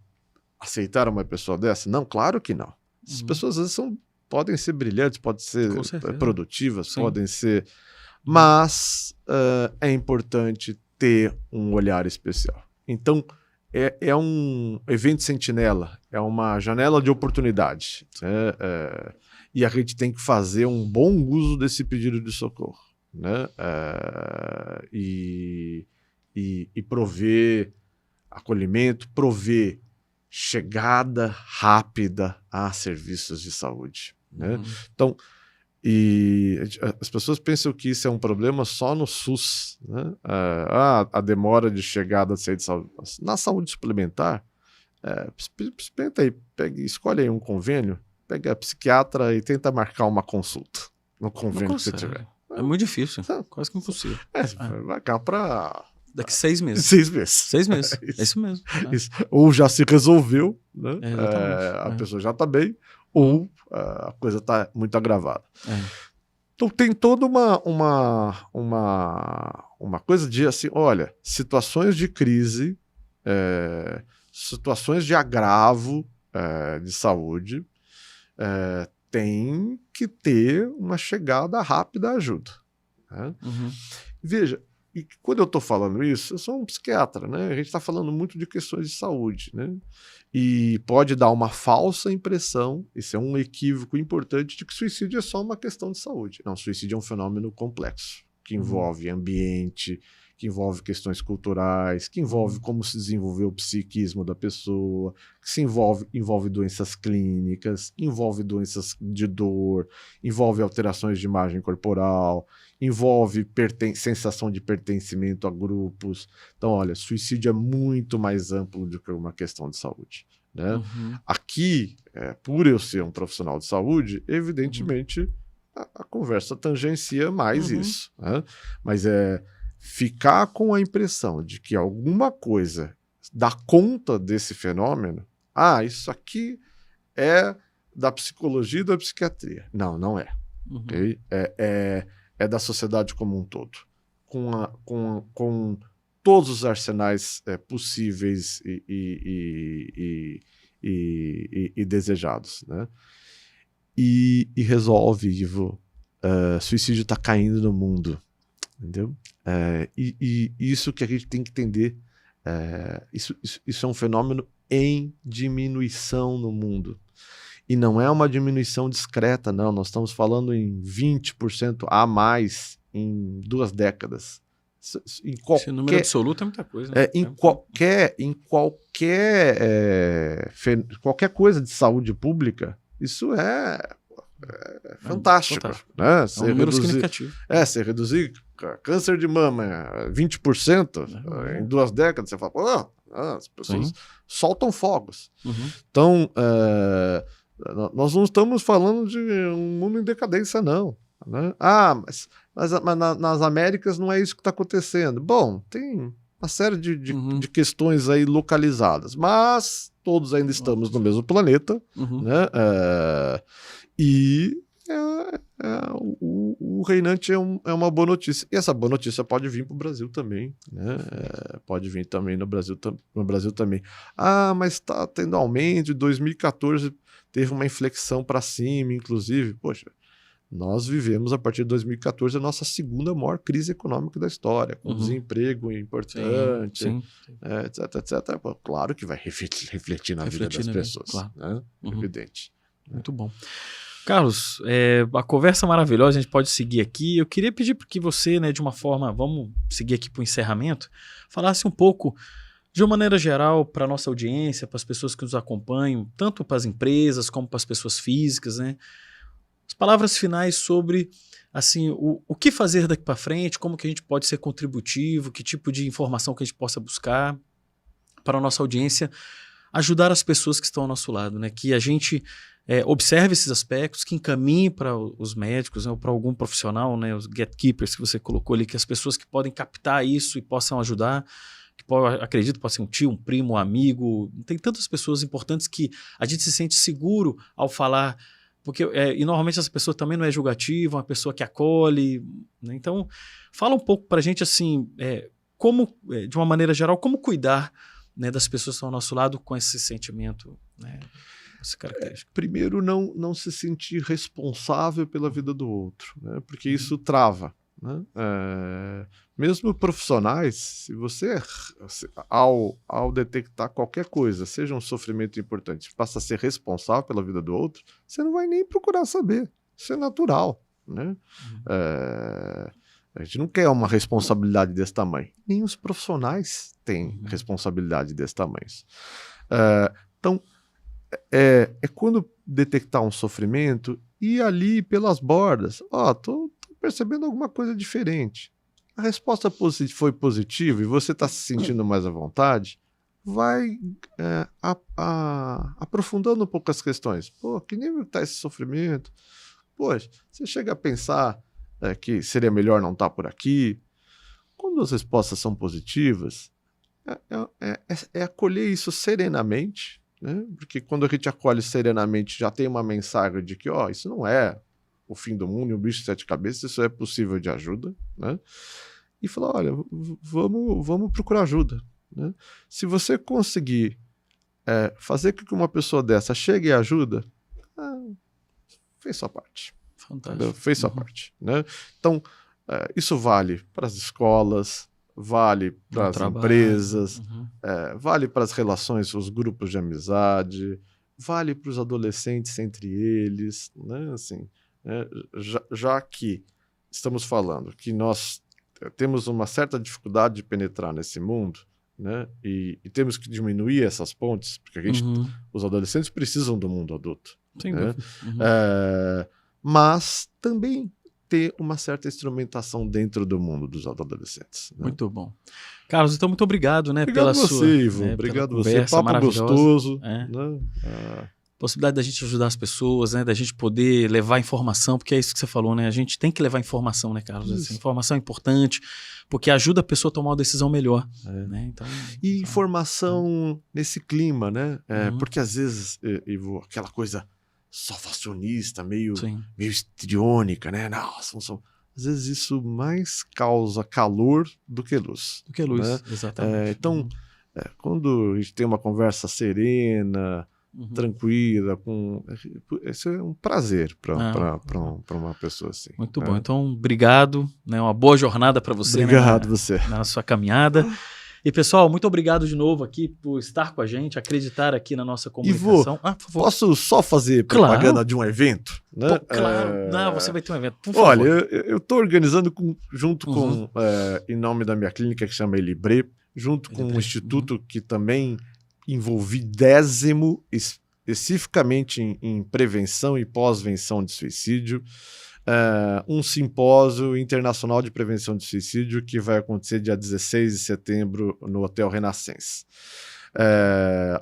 aceitar uma pessoa dessa? Não, claro que não. As pessoas às vezes podem ser brilhantes, podem ser produtivas, Sim. podem ser... Mas é importante ter um olhar especial. Então, é um evento sentinela, é uma janela de oportunidade. E a gente tem que fazer um bom uso desse pedido de socorro, né? E prover acolhimento, prover chegada rápida a serviços de saúde, né? Então, as pessoas pensam que isso é um problema só no SUS, né? A demora de chegada de centro de saúde. Na saúde suplementar, experimenta aí, escolhe aí um convênio, pega a psiquiatra e tenta marcar uma consulta no convênio que você tiver. É muito difícil, quase que impossível. Vai cá para... Daqui 6 meses. 6 meses. 6 meses. É isso mesmo. Isso. Ou já se resolveu, né? A pessoa já está bem, ou a coisa está muito agravada. Então tem toda uma coisa de assim, olha, situações de crise, situações de agravo de saúde, tem que ter uma chegada rápida à ajuda. Né? Veja, e quando eu estou falando isso, eu sou um psiquiatra, né? A gente está falando muito de questões de saúde, né? E pode dar uma falsa impressão, isso é um equívoco importante, de que suicídio é só uma questão de saúde. Não, suicídio é um fenômeno complexo, que envolve ambiente, que envolve questões culturais, que envolve como se desenvolveu o psiquismo da pessoa, que envolve doenças clínicas, envolve doenças de dor, envolve alterações de imagem corporal, envolve sensação de pertencimento a grupos. Então, olha, suicídio é muito mais amplo do que uma questão de saúde, né? Aqui, por eu ser um profissional de saúde, evidentemente a conversa tangencia mais isso, né? Mas ficar com a impressão de que alguma coisa dá conta desse fenômeno, isso aqui é da psicologia e da psiquiatria. Não, não é. Okay? É da sociedade como um todo, com todos os arsenais possíveis e desejados, né? E resolve, Ivo, suicídio está caindo no mundo, entendeu? E isso que a gente tem que entender, isso é um fenômeno em diminuição no mundo. E não é uma diminuição discreta, não. Nós estamos falando em 20% a mais em 2 décadas. Esse número absoluto é muita coisa. Né? Em qualquer coisa de saúde pública, isso é fantástico. Né? É um número significativo. Você reduzir câncer de mama 20% em 2 décadas, você fala, as pessoas soltam fogos. Então, nós não estamos falando de um mundo em decadência, não. Né? Mas nas Américas não é isso que está acontecendo. Bom, tem uma série de questões aí localizadas, mas todos ainda estamos no mesmo planeta, né? E o reinante é uma boa notícia. E essa boa notícia pode vir para o Brasil também, né? Pode vir também no Brasil também. Mas está tendo aumento. Em 2014 teve uma inflexão para cima, inclusive. Poxa, nós vivemos a partir de 2014 a nossa segunda maior crise econômica da história, com desemprego importante, etc. Pô, claro que vai refletir na vida das pessoas. Claro. Né? Evidente. Muito bom. Carlos, a conversa maravilhosa, a gente pode seguir aqui. Eu queria pedir para que você, né, de uma forma, vamos seguir aqui para o encerramento, falasse um pouco, de uma maneira geral, para a nossa audiência, para as pessoas que nos acompanham, tanto para as empresas como para as pessoas físicas, né? As palavras finais sobre assim, o que fazer daqui para frente, como que a gente pode ser contributivo, que tipo de informação que a gente possa buscar para a nossa audiência, ajudar as pessoas que estão ao nosso lado, né? Que a gente observe esses aspectos, que encaminhe para os médicos, né, ou para algum profissional, né, os gatekeepers que você colocou ali, que as pessoas que podem captar isso e possam ajudar, que acredito pode ser um tio, um primo, um amigo, tem tantas pessoas importantes que a gente se sente seguro ao falar, porque e normalmente essa pessoa também não é julgativa, uma pessoa que acolhe, né? Então fala um pouco para a gente assim, como, de uma maneira geral, como cuidar, né, das pessoas que estão ao nosso lado com esse sentimento, né? essa característica? Primeiro, não se sentir responsável pela vida do outro, né? Porque isso trava. Né? Mesmo profissionais, se você, ao detectar qualquer coisa, seja um sofrimento importante, passa a ser responsável pela vida do outro, você não vai nem procurar saber. Isso é natural. Né? A gente não quer uma responsabilidade desse tamanho. Nem os profissionais têm responsabilidade desse tamanho. Então, quando detectar um sofrimento, ir ali pelas bordas. Tô percebendo alguma coisa diferente. A resposta foi positiva e você está se sentindo mais à vontade, vai aprofundando um pouco as questões. Que nível está esse sofrimento? Poxa, você chega a pensar que seria melhor não estar por aqui. Quando as respostas são positivas, acolher isso serenamente, né? Porque quando a gente acolhe serenamente, já tem uma mensagem de que isso não é o fim do mundo e um bicho de 7 cabeças, isso é possível de ajuda, né? E falar, olha, vamos procurar ajuda, né? Se você conseguir fazer com que uma pessoa dessa chegue e ajuda, fez sua parte. Fantástico. Fez sua parte, né? Então, isso vale para as escolas, vale para as empresas, vale para as relações, os grupos de amizade, vale para os adolescentes entre eles, né? Assim, já que estamos falando que nós temos uma certa dificuldade de penetrar nesse mundo, né? E temos que diminuir essas pontes, porque os adolescentes precisam do mundo adulto. Sem né? dúvida. Mas também ter uma certa instrumentação dentro do mundo dos adolescentes. Né? Muito bom. Carlos, então muito obrigado, né? Obrigado pela você, sua, Ivo. Obrigado você. Papo gostoso. Né? Possibilidade da gente ajudar as pessoas, né? Da gente poder levar informação, porque é isso que você falou, né? A gente tem que levar informação, né, Carlos? Assim, informação é importante, porque ajuda a pessoa a tomar uma decisão melhor. Né? Então, e informação nesse clima, né? Porque às vezes, Ivo, aquela coisa salvacionista, meio histriônica, né? Nossa, às vezes isso mais causa calor do que luz. Do que luz, né? exatamente. Então, quando a gente tem uma conversa serena, tranquila, isso é um prazer para uma pessoa assim. Muito bom. Então, obrigado, né? Uma boa jornada para você. Obrigado você. Na sua caminhada. E, pessoal, muito obrigado de novo aqui por estar com a gente, acreditar aqui na nossa comunicação. Ivo, por favor. Posso só fazer propaganda de um evento? Né? Claro. Não, você vai ter um evento, por favor. Olha, eu estou organizando junto com, em nome da minha clínica, que chama Elibre, junto com um instituto que também envolvi 10º, especificamente em prevenção e pós-venção de suicídio, um simpósio internacional de prevenção de suicídio que vai acontecer dia 16 de setembro no Hotel Renascença.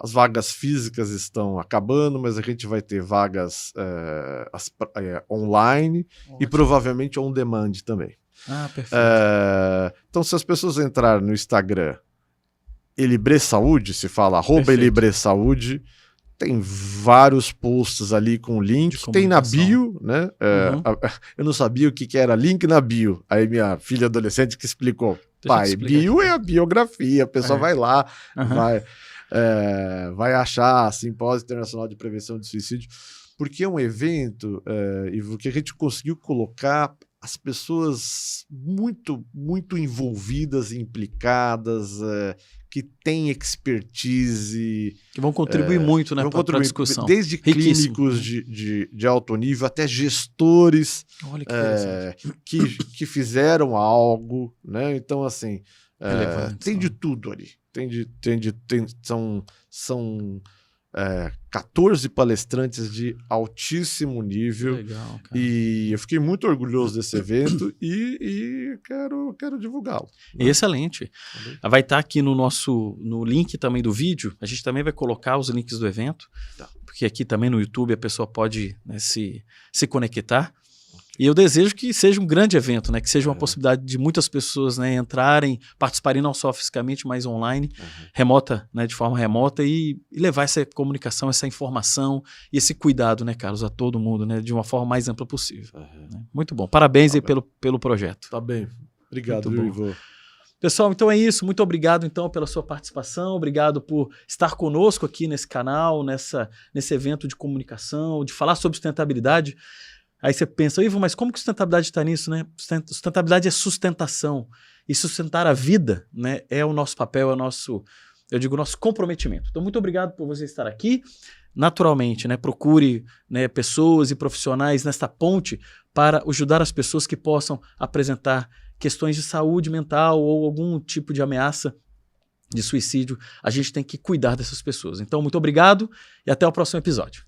As vagas físicas estão acabando, mas a gente vai ter vagas online. Ótimo. E provavelmente on demand também. Perfeito. Então, se as pessoas entrarem no Instagram Elibre Saúde, se fala @Elibre Saúde, tem vários posts ali com link, tem na bio, né? Eu não sabia o que era link na bio. Aí minha filha adolescente que explicou. Pai, bio é a biografia, a pessoa vai lá, vai achar Simpósio Internacional de Prevenção de Suicídio, porque é um evento que a gente conseguiu colocar as pessoas muito, muito envolvidas, implicadas, que têm expertise. Que vão contribuir muito, né, para a discussão. Desde clínicos de alto nível até gestores que fizeram algo. Né? Então, assim, tem de tudo ali. São 14 palestrantes de altíssimo nível. Legal, cara. E eu fiquei muito orgulhoso desse evento e quero divulgá-lo. Né? Excelente. Vai estar aqui no link também do vídeo. A gente também vai colocar os links do evento, porque aqui também no YouTube a pessoa pode, né, se conectar. E eu desejo que seja um grande evento, né? Que seja uma possibilidade de muitas pessoas, né, entrarem, participarem não só fisicamente, mas online, né, de forma remota, e levar essa comunicação, essa informação e esse cuidado, né, Carlos, a todo mundo, né, de uma forma mais ampla possível. Né? Muito bom. Parabéns aí pelo projeto. Tá bem. Obrigado, Ivo. Pessoal, então é isso. Muito obrigado então pela sua participação, obrigado por estar conosco aqui nesse canal, nesse evento de comunicação, de falar sobre sustentabilidade. Aí você pensa, Ivo, mas como que sustentabilidade está nisso, né? Sustentabilidade é sustentação. E sustentar a vida, né, é o nosso papel, é o nosso comprometimento. Então, muito obrigado por você estar aqui. Naturalmente, né, procure, né, pessoas e profissionais nesta ponte para ajudar as pessoas que possam apresentar questões de saúde mental ou algum tipo de ameaça de suicídio. A gente tem que cuidar dessas pessoas. Então, muito obrigado e até o próximo episódio.